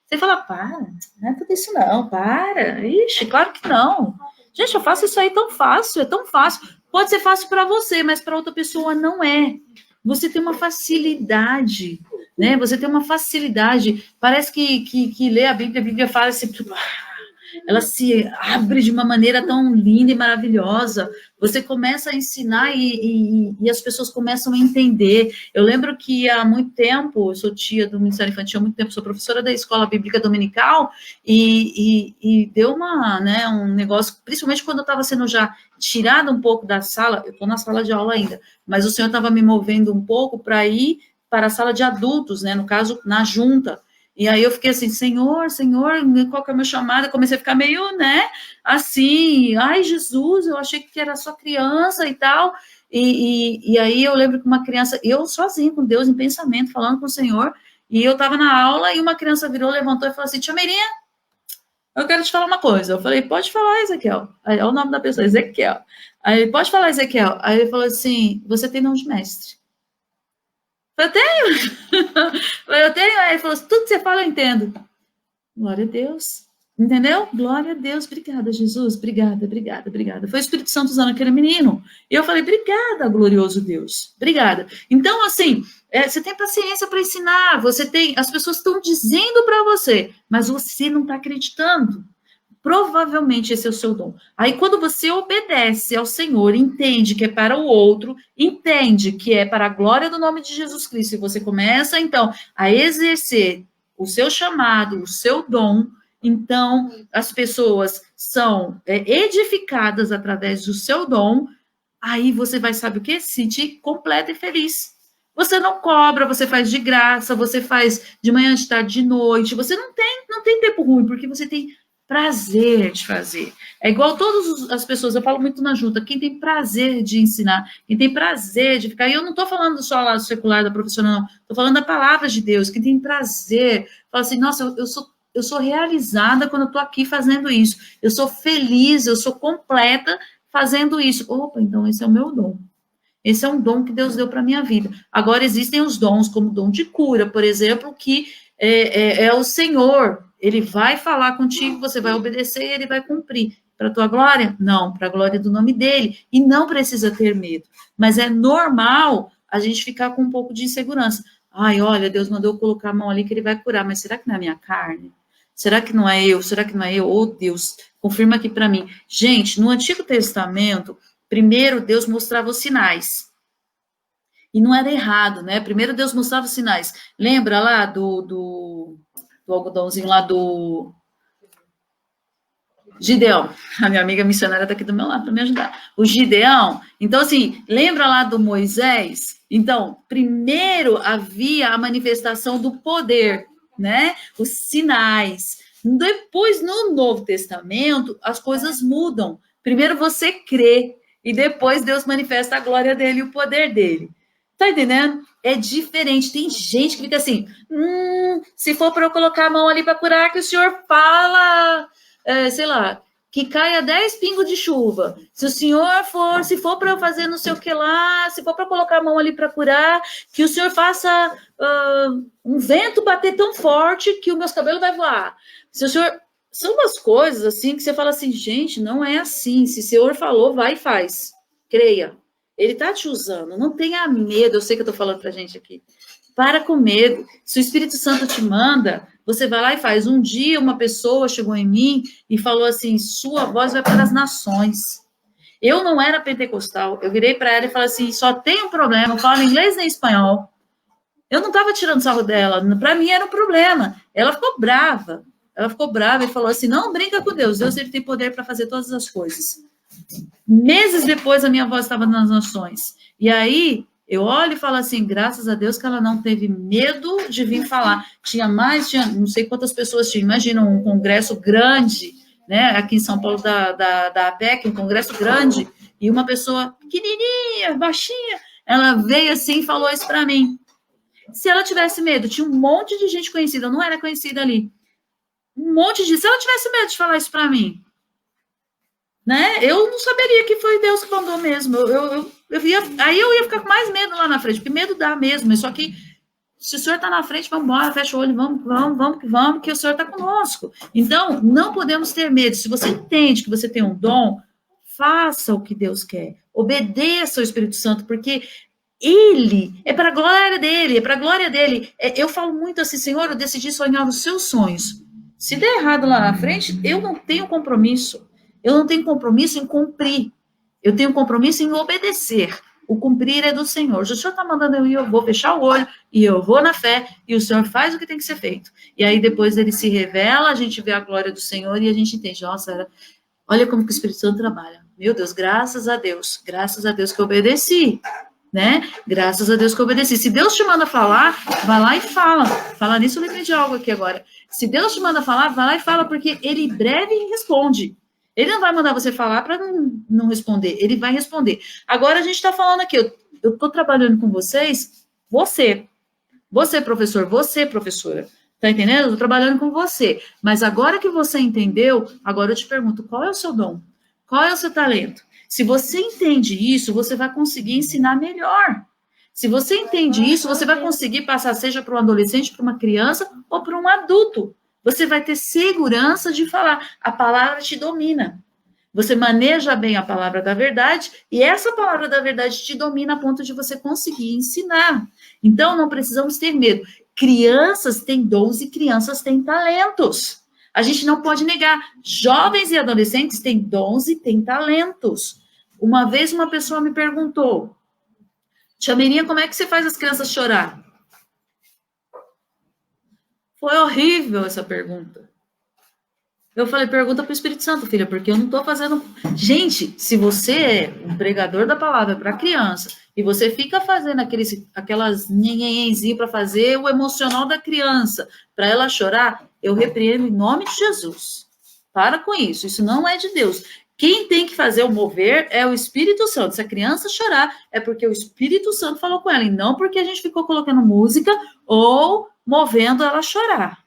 Você fala: para, não é tudo isso não, para. Ixi, claro que não. Gente, eu faço isso aí tão fácil, é tão fácil. Pode ser fácil para você, mas para outra pessoa não é. Você tem uma facilidade, né? Você tem uma facilidade. Parece que lê a Bíblia fala assim, ela se abre de uma maneira tão linda e maravilhosa. Você começa a ensinar e as pessoas começam a entender. Eu lembro que há muito tempo, eu sou tia do Ministério Infantil há muito tempo, sou professora da Escola Bíblica Dominical, e deu um negócio, principalmente quando eu estava sendo já tirada um pouco da sala, eu estou na sala de aula ainda, mas o Senhor estava me movendo um pouco para ir para a sala de adultos, né, no caso, na junta. E aí eu fiquei assim: Senhor, qual que é o meu chamado? Eu comecei a ficar meio, assim, ai, Jesus, eu achei que era só criança e tal. E aí eu lembro que uma criança, eu sozinha com Deus em pensamento, falando com o Senhor, e eu estava na aula e uma criança virou, levantou e falou assim: tia Meirinha, eu quero te falar uma coisa. Eu falei: pode falar, Ezequiel. Aí, é o nome da pessoa, Ezequiel. Aí, pode falar, Ezequiel. Aí ele falou assim: você tem dom de mestre. Eu tenho. Eu tenho. Aí ele falou: tudo que você fala eu entendo. Glória a Deus. Entendeu? Glória a Deus. Obrigada, Jesus. Obrigada. Foi o Espírito Santo usando aquele menino. E eu falei: obrigada, glorioso Deus. Obrigada. Então, assim, você tem paciência para ensinar. As pessoas estão dizendo para você, mas você não está acreditando. Provavelmente esse é o seu dom. Aí, quando você obedece ao Senhor, entende que é para o outro, entende que é para a glória do nome de Jesus Cristo, e você começa, então, a exercer o seu chamado, o seu dom, então, as pessoas são edificadas através do seu dom, aí você vai, sabe o quê? Se sentir completa e feliz. Você não cobra, você faz de graça, você faz de manhã, de tarde, de noite, você não tem tempo ruim, porque você tem prazer de fazer. É igual todas as pessoas, eu falo muito na junta, quem tem prazer de ensinar, quem tem prazer de ficar, e eu não estou falando só lá do secular, da profissional, não, estou falando da palavra de Deus, quem tem prazer, fala assim: nossa, eu sou realizada quando eu estou aqui fazendo isso, eu sou feliz, eu sou completa fazendo isso. Opa, então esse é o meu dom. Esse é um dom que Deus deu para a minha vida. Agora, existem os dons, como o dom de cura, por exemplo, que é o Senhor. Ele vai falar contigo, você vai obedecer e ele vai cumprir. Para a tua glória? Não, para a glória do nome dele. E não precisa ter medo. Mas é normal a gente ficar com um pouco de insegurança. Ai, olha, Deus mandou eu colocar a mão ali que ele vai curar, mas será que não é a minha carne? Será que não é eu? Será que não é eu? Oh, Deus, confirma aqui para mim. Gente, no Antigo Testamento, primeiro Deus mostrava os sinais. E não era errado, né? Primeiro Deus mostrava os sinais. Lembra lá do algodãozinho lá do Gideão? A minha amiga missionária está aqui do meu lado para me ajudar. O Gideão. Então, assim, lembra lá do Moisés? Então, primeiro havia a manifestação do poder, né? Os sinais. Depois, no Novo Testamento, as coisas mudam. Primeiro você crê, e depois Deus manifesta a glória dele e o poder dele. Tá entendendo? É diferente. Tem gente que fica assim: se for para eu colocar a mão ali para curar, que o senhor fala, sei lá, que caia 10 pingos de chuva. Se o senhor se for para eu fazer não sei o que lá, se for para colocar a mão ali para curar, que o senhor faça um vento bater tão forte que os meus cabelos vai voar. Se o senhor... São umas coisas assim que você fala assim: gente, não é assim. Se o senhor falou, vai e faz. Creia. Ele está te usando. Não tenha medo. Eu sei que eu estou falando para a gente aqui. Para com medo. Se o Espírito Santo te manda, você vai lá e faz. Um dia uma pessoa chegou em mim e falou assim, sua voz vai para as nações. Eu não era pentecostal. Eu virei para ela e falei assim, só tem um problema, não falo inglês nem espanhol. Eu não estava tirando sarro dela. Para mim era um problema. Ela ficou brava. Ela ficou brava e falou assim, não brinca com Deus. Deus ele tem poder para fazer todas as coisas. Meses depois, a minha voz estava nas nações. E aí, eu olho e falo assim, graças a Deus que ela não teve medo de vir falar. Tinha não sei quantas pessoas tinham. Imagina um congresso grande, né? Aqui em São Paulo, da APEC, um congresso grande, e uma pessoa pequenininha, baixinha, ela veio assim e falou isso para mim. Se ela tivesse medo, tinha um monte de gente conhecida, eu não era conhecida ali. Um monte de... Se ela tivesse medo de falar isso para mim, né? Eu não saberia que foi Deus que mandou mesmo. Aí eu ia ficar com mais medo lá na frente, porque medo dá mesmo. Só que se o senhor está na frente, vamos embora, fecha o olho, vamos, que o senhor está conosco. Então, não podemos ter medo. Se você entende que você tem um dom, faça o que Deus quer. Obedeça ao Espírito Santo, porque ele é para a glória dele, é para a glória dele. Eu falo muito assim, Senhor, eu decidi sonhar os seus sonhos. Se der errado lá na frente, eu não tenho compromisso. Eu não tenho compromisso em cumprir. Eu tenho compromisso em obedecer. O cumprir é do Senhor. Se o Senhor está mandando eu ir, eu vou fechar o olho e eu vou na fé e o Senhor faz o que tem que ser feito. E aí depois ele se revela, a gente vê a glória do Senhor e a gente entende, nossa, olha como que o Espírito Santo trabalha. Meu Deus, graças a Deus que eu obedeci, né? Graças a Deus que eu obedeci. Se Deus te manda falar, vai lá e fala. Falar nisso, eu lembrei de algo aqui agora. Se Deus te manda falar, vai lá e fala, porque ele breve responde. Ele não vai mandar você falar para não responder, ele vai responder. Agora a gente está falando aqui, eu estou trabalhando com vocês, você professor, você professora, tá entendendo? Eu estou trabalhando com você, mas agora que você entendeu, agora eu te pergunto, qual é o seu dom? Qual é o seu talento? Se você entende isso, você vai conseguir ensinar melhor. Se você entende isso, você vai conseguir passar, seja para um adolescente, para uma criança ou para um adulto. Você vai ter segurança de falar. A palavra te domina. Você maneja bem a palavra da verdade e essa palavra da verdade te domina a ponto de você conseguir ensinar. Então, não precisamos ter medo. Crianças têm dons e crianças têm talentos. A gente não pode negar. Jovens e adolescentes têm dons e têm talentos. Uma vez uma pessoa me perguntou, Tia Meirinha, como é que você faz as crianças chorar? Foi horrível essa pergunta. Eu falei, pergunta para o Espírito Santo, filha, porque eu não estou fazendo... Gente, se você é um pregador da palavra para criança e você fica fazendo aquelas nhenhenhenzinhas para fazer o emocional da criança, para ela chorar, eu repreendo em nome de Jesus. Para com isso, isso não é de Deus. Quem tem que fazer o mover é o Espírito Santo. Se a criança chorar, é porque o Espírito Santo falou com ela, e não porque a gente ficou colocando música ou movendo ela a chorar.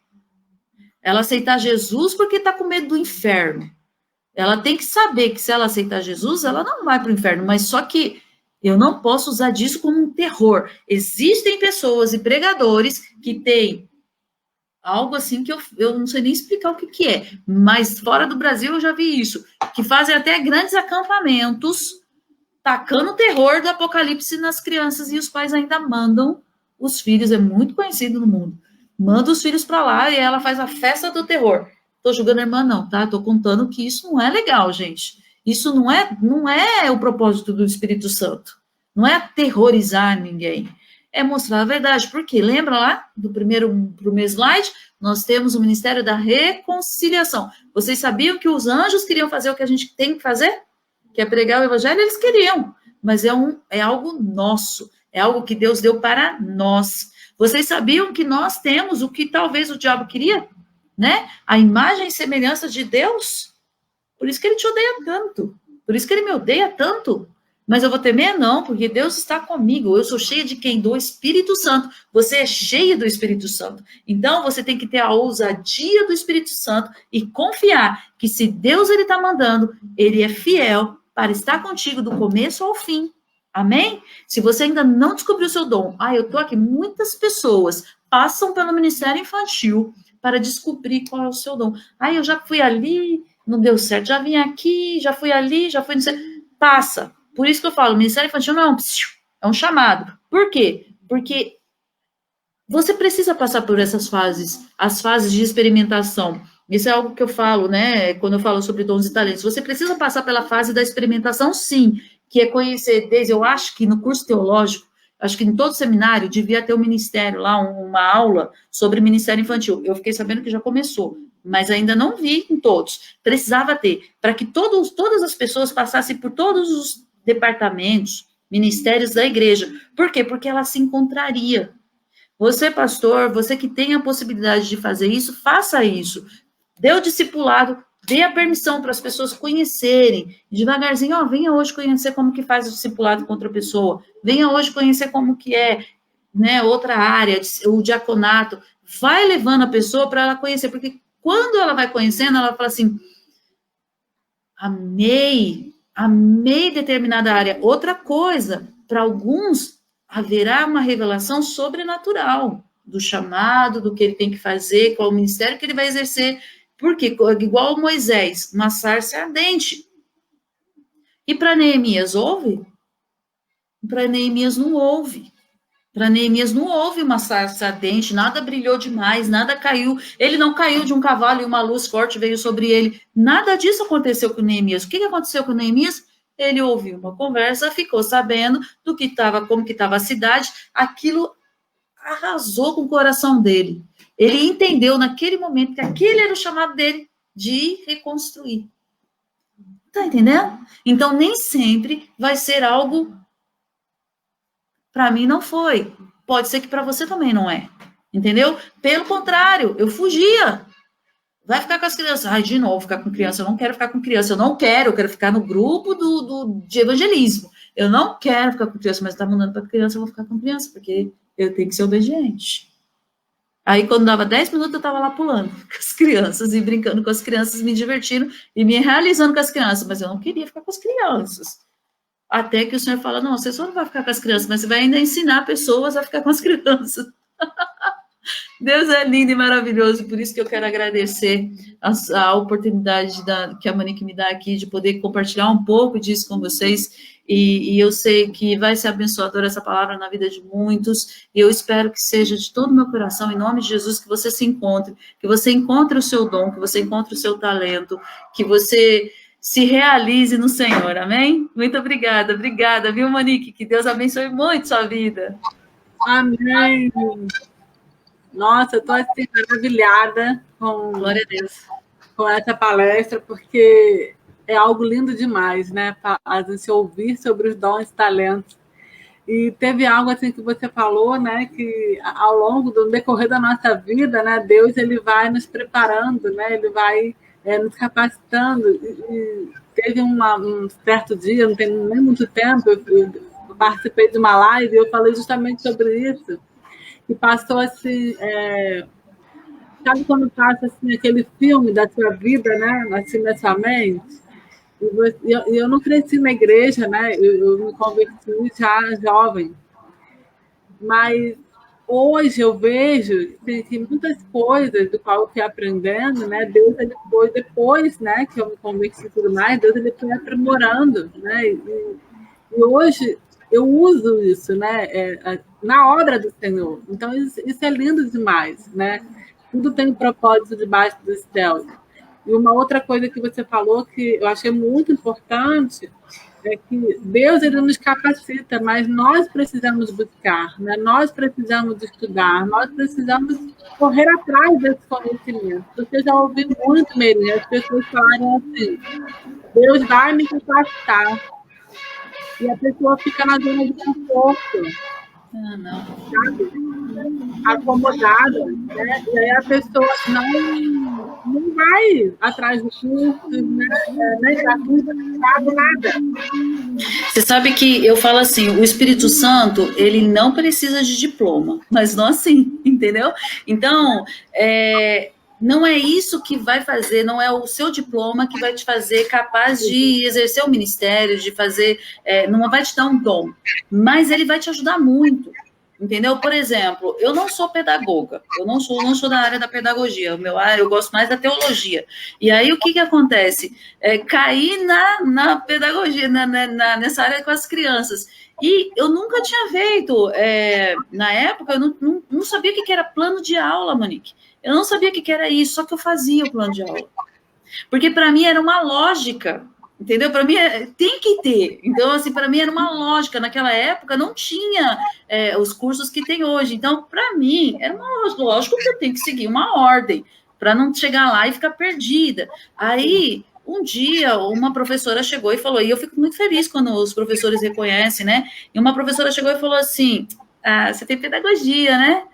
Ela aceitar Jesus porque está com medo do inferno. Ela tem que saber que se ela aceitar Jesus, ela não vai para o inferno, mas só que eu não posso usar disso como um terror. Existem pessoas e pregadores que têm algo assim que eu não sei nem explicar o que é, mas fora do Brasil eu já vi isso, que fazem até grandes acampamentos, tacando o terror do apocalipse nas crianças e os pais ainda mandam os filhos, é muito conhecido no mundo, manda os filhos para lá e ela faz a festa do terror. Tô julgando a irmã não, tá? Tô contando que isso não é legal, gente. Isso não é o propósito do Espírito Santo. Não é aterrorizar ninguém. É mostrar a verdade. Porque lembra lá do primeiro slide? Nós temos o Ministério da Reconciliação. Vocês sabiam que os anjos queriam fazer o que a gente tem que fazer? Que é pregar o evangelho? Eles queriam. Mas é algo nosso. É algo que Deus deu para nós. Vocês sabiam que nós temos o que talvez o diabo queria? Né? A imagem e semelhança de Deus. Por isso que ele te odeia tanto. Por isso que ele me odeia tanto. Mas eu vou temer? Não, porque Deus está comigo. Eu sou cheia de quem? Do Espírito Santo. Você é cheia do Espírito Santo. Então, você tem que ter a ousadia do Espírito Santo e confiar que se Deus ele está mandando, ele é fiel para estar contigo do começo ao fim. Amém? Se você ainda não descobriu o seu dom, eu estou aqui, muitas pessoas passam pelo Ministério Infantil para descobrir qual é o seu dom. Eu já fui ali, não deu certo, já vim aqui, já fui ali, já fui... Passa. Por isso que eu falo, o Ministério Infantil não é um chamado. Por quê? Porque você precisa passar por essas fases, as fases de experimentação. Isso é algo que eu falo, né, quando eu falo sobre dons e talentos. Você precisa passar pela fase da experimentação, sim, que é conhecer, desde, eu acho que no curso teológico, acho que em todo seminário devia ter um ministério lá, uma aula sobre ministério infantil. Eu fiquei sabendo que já começou, mas ainda não vi em todos. Precisava ter, para que todas as pessoas passassem por todos os departamentos, ministérios da igreja. Por quê? Porque ela se encontraria. Você, pastor, você que tem a possibilidade de fazer isso, faça isso. Dê o discipulado, dê a permissão para as pessoas conhecerem. Devagarzinho, ó, venha hoje conhecer como que faz o discipulado com outra pessoa. Venha hoje conhecer como que é, né, outra área, o diaconato. Vai levando a pessoa para ela conhecer, porque quando ela vai conhecendo, ela fala assim, amei determinada área. Outra coisa, para alguns, haverá uma revelação sobrenatural do chamado, do que ele tem que fazer, qual o ministério que ele vai exercer. Porque, igual Moisés, uma sarça ardente. E para Neemias houve? Para Neemias não houve. Para Neemias não houve uma sarça ardente, nada brilhou demais, nada caiu. Ele não caiu de um cavalo e uma luz forte veio sobre ele. Nada disso aconteceu com Neemias. O que aconteceu com Neemias? Ele ouviu uma conversa, ficou sabendo do que estava, como que estava a cidade. Aquilo arrasou com o coração dele. Ele entendeu naquele momento que aquele era o chamado dele de reconstruir. Tá entendendo? Então, nem sempre vai ser algo... Para mim, não foi. Pode ser que para você também não é. Entendeu? Pelo contrário, eu fugia. Vai ficar com as crianças. Ai, de novo, ficar com criança. Eu não quero ficar com criança. Eu quero ficar no grupo de evangelismo. Eu não quero ficar com criança, mas tá mandando para criança, eu vou ficar com criança, porque eu tenho que ser obediente. Aí, quando dava 10 minutos, eu estava lá pulando com as crianças e brincando com as crianças, me divertindo e me realizando com as crianças, mas eu não queria ficar com as crianças. Até que o senhor fala, não, você só não vai ficar com as crianças, mas você vai ainda ensinar pessoas a ficar com as crianças. Deus é lindo e maravilhoso, por isso que eu quero agradecer a oportunidade que a Monique me dá aqui de poder compartilhar um pouco disso com vocês, e eu sei que vai ser abençoadora essa palavra na vida de muitos, e eu espero que seja de todo o meu coração, em nome de Jesus, que você se encontre, que você encontre o seu dom, que você encontre o seu talento, que você se realize no Senhor, amém? Muito obrigada, viu, Monique? Que Deus abençoe muito sua vida. Amém. Nossa, eu estou assim, maravilhada Glória a Deus. Com essa palestra, porque é algo lindo demais, né? A gente ouvir sobre os dons e talentos. E teve algo assim que você falou, né? Que ao longo do decorrer da nossa vida, né? Deus ele vai nos preparando, né? Ele vai nos capacitando. E teve um certo dia, não tem nem muito tempo, eu participei de uma live e eu falei justamente sobre isso. E passou assim, sabe quando passa assim, aquele filme da sua vida, né? Assim, na sua mente? E eu não cresci na igreja, né? Eu me converti já jovem. Mas hoje eu vejo que muitas coisas do qual eu fui aprendendo, né? Deus ele foi depois, né? Que eu me converti e tudo mais, Deus ele foi aprimorando, né? E hoje eu uso isso, né? Na obra do Senhor. Então isso é lindo demais, né? Tudo tem um propósito debaixo dos céus. E uma outra coisa que você falou que eu achei muito importante é que Deus ele nos capacita, mas nós precisamos buscar, né? Nós precisamos estudar, nós precisamos correr atrás desse conhecimento. Você já ouviu muito, Meirinha, as pessoas falarem assim, Deus vai me capacitar. E a pessoa fica na zona de conforto, sabe? Acomodada, né? E aí a pessoa não vai atrás do curso, né? Nem gratuito, nem nada. Você sabe que eu falo assim, o Espírito Santo, ele não precisa de diploma, mas não assim, entendeu? Então, não é isso que vai fazer, não é o seu diploma que vai te fazer capaz de exercer o ministério, de fazer, não vai te dar um dom, mas ele vai te ajudar muito. entendeu? Por exemplo, eu não sou pedagoga, eu não sou da área da pedagogia, eu gosto mais da teologia. E aí, o que acontece? Caí na pedagogia, nessa área com as crianças. E eu nunca tinha feito, na época, eu não sabia o que era plano de aula, Monique. Eu não sabia o que era isso, só que eu fazia o plano de aula. Porque para mim era uma lógica, entendeu? Para mim tem que ter. Então, assim, para mim era uma lógica. Naquela época não tinha os cursos que tem hoje. Então, para mim, era uma lógica. Lógico que eu tenho que seguir uma ordem para não chegar lá e ficar perdida. Aí, um dia, uma professora chegou e falou, e eu fico muito feliz quando os professores reconhecem, né? E uma professora chegou e falou assim, você tem pedagogia, né?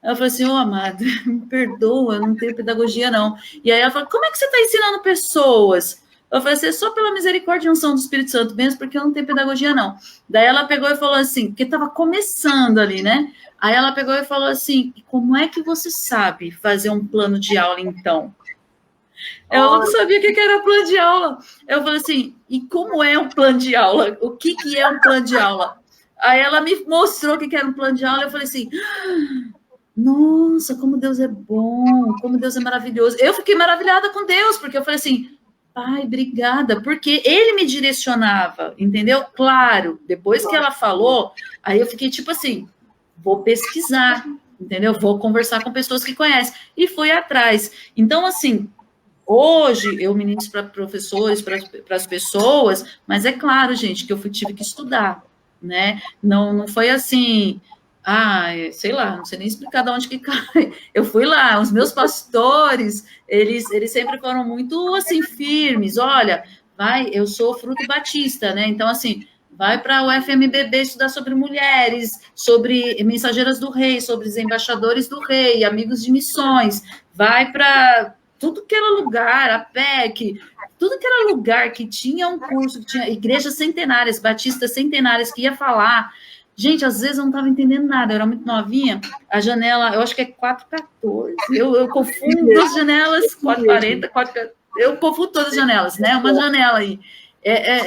Eu falei assim, amado, me perdoa, eu não tenho pedagogia, não. E aí ela falou, como é que você está ensinando pessoas? Eu falei assim, só pela misericórdia e unção do Espírito Santo mesmo, porque eu não tenho pedagogia, não. Daí ela pegou e falou assim, porque estava começando ali, né? Aí ela pegou e falou assim, como é que você sabe fazer um plano de aula, então? Eu não sabia o que era plano de aula. Eu falei assim, e como é um plano de aula? O que é um plano de aula? Aí ela me mostrou o que era um plano de aula, eu falei assim... Nossa, como Deus é bom, como Deus é maravilhoso. Eu fiquei maravilhada com Deus, porque eu falei assim, pai, obrigada, porque ele me direcionava, entendeu? Claro, depois que ela falou, aí eu fiquei tipo assim, vou pesquisar, entendeu? Vou conversar com pessoas que conhecem. E fui atrás. Então, assim, hoje eu ministro para professores, para as pessoas, mas é claro, gente, que eu tive que estudar, né? Não foi assim... sei lá, não sei nem explicar de onde que cai. Eu fui lá, os meus pastores, eles sempre foram muito, assim, firmes. Olha, eu sou fruto batista, né? Então, assim, vai para o FMBB estudar sobre mulheres, sobre mensageiras do rei, sobre os embaixadores do rei, amigos de missões. Vai para tudo que era lugar, a PEC, tudo que era lugar que tinha um curso, que tinha igrejas centenárias, batistas centenárias que ia falar... Gente, às vezes eu não estava entendendo nada, eu era muito novinha, a janela, eu acho que é 414, eu confundo as janelas, 440, 414, eu confundo todas as janelas, né? Uma janela aí.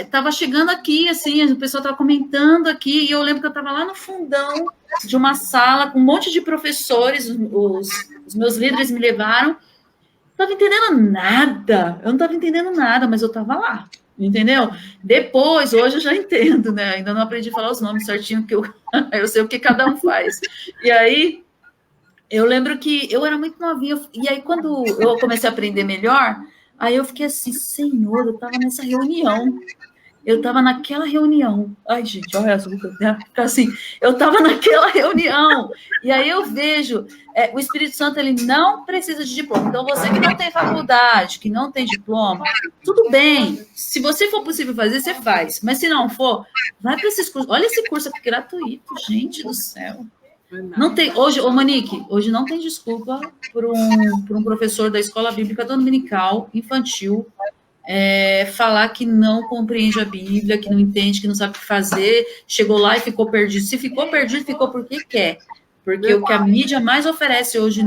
Tava chegando aqui, assim, o pessoal estava comentando aqui, e eu lembro que eu estava lá no fundão de uma sala com um monte de professores, os meus líderes me levaram, não estava entendendo nada, eu não estava entendendo nada, mas eu estava lá. Entendeu? Depois, hoje eu já entendo, né? Ainda não aprendi a falar os nomes certinho, que eu sei o que cada um faz. E aí, eu lembro que eu era muito novinha, e aí quando eu comecei a aprender melhor, aí eu fiquei assim, Senhor, eu estava nessa reunião, eu estava naquela reunião. Ai, gente, olha as rugas, né? Assim, eu estava naquela reunião. E aí eu vejo, o Espírito Santo, ele não precisa de diploma. Então, você que não tem faculdade, que não tem diploma, tudo bem. Se você for possível fazer, você faz. Mas se não for, vai para esses cursos. Olha esse curso aqui gratuito, gente do céu. Não tem, hoje, Monique, hoje não tem desculpa por um professor da escola bíblica dominical, infantil, falar que não compreende a Bíblia, que não entende, que não sabe o que fazer, chegou lá e ficou perdido. Se ficou perdido, ficou porque quer. Porque o que a mídia mais oferece hoje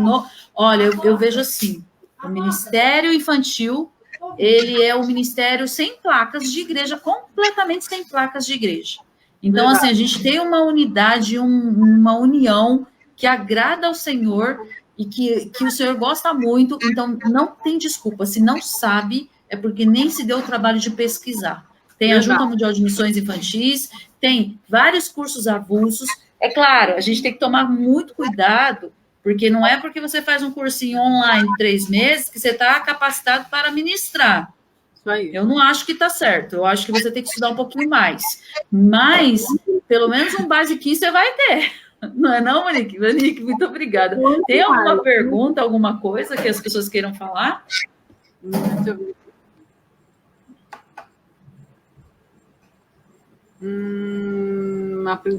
Olha, eu vejo assim, o Ministério Infantil, ele é um ministério sem placas de igreja, completamente sem placas de igreja. Então, assim, a gente tem uma unidade, uma união que agrada ao Senhor e que o Senhor gosta muito, então não tem desculpa, se não sabe, é porque nem se deu o trabalho de pesquisar. Tem a Junta Mundial de Missões Infantis, tem vários cursos avulsos. É claro, a gente tem que tomar muito cuidado, porque não é porque você faz um cursinho online 3 meses que você está capacitado para ministrar. Isso aí. Eu não acho que está certo, eu acho que você tem que estudar um pouquinho mais. Mas, pelo menos um basiquinho você vai ter. Não é não, Monique? Monique, muito obrigada. Tem alguma pergunta, alguma coisa que as pessoas queiram falar? Deixa eu ver.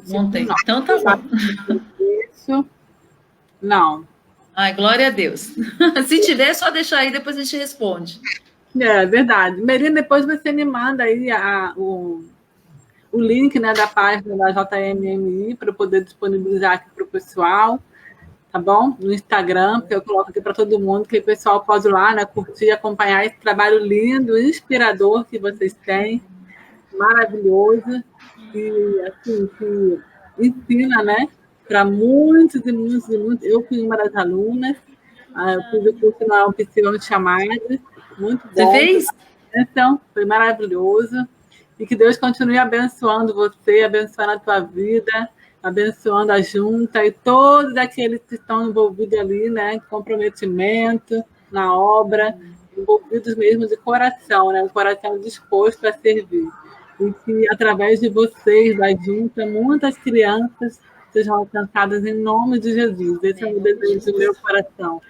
Não tem. Então tá bom. Isso. Não. Ai, glória a Deus. Se tiver, é só deixar aí, depois a gente responde. É verdade. Merina, depois você me manda aí o link, né, da página da JMMI para eu poder disponibilizar aqui para o pessoal, tá bom? No Instagram, que eu coloco aqui para todo mundo, que o pessoal pode ir lá, né, curtir, acompanhar esse trabalho lindo, inspirador que vocês têm, maravilhoso, e assim, que ensina, né, para muitos e muitos e muitos. Eu fui uma das alunas, eu fiz o curso na Opção de Chamadas, muito bom. Você fez? Então, foi maravilhoso. E que Deus continue abençoando você, abençoando a tua vida, abençoando a junta e todos aqueles que estão envolvidos ali, né, em comprometimento na obra, envolvidos mesmo de coração, né, o coração disposto a servir. E que, através de vocês, da junta, muitas crianças sejam alcançadas em nome de Jesus. Esse é o desejo do meu coração,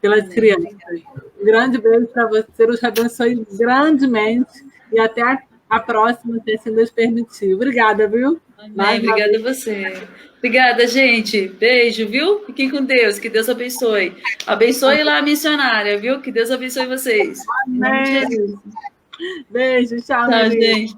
pelas crianças. Um grande beijo para você, Deus te abençoe grandemente e até a próxima, se assim Deus permitir. Obrigada, viu? Amém. Obrigada a você. Obrigada, gente. Beijo, viu? Fiquem com Deus. Que Deus abençoe. Abençoe lá a missionária, viu? Que Deus abençoe vocês. Em nome de Jesus. Beijo, tchau, Tchau, gente.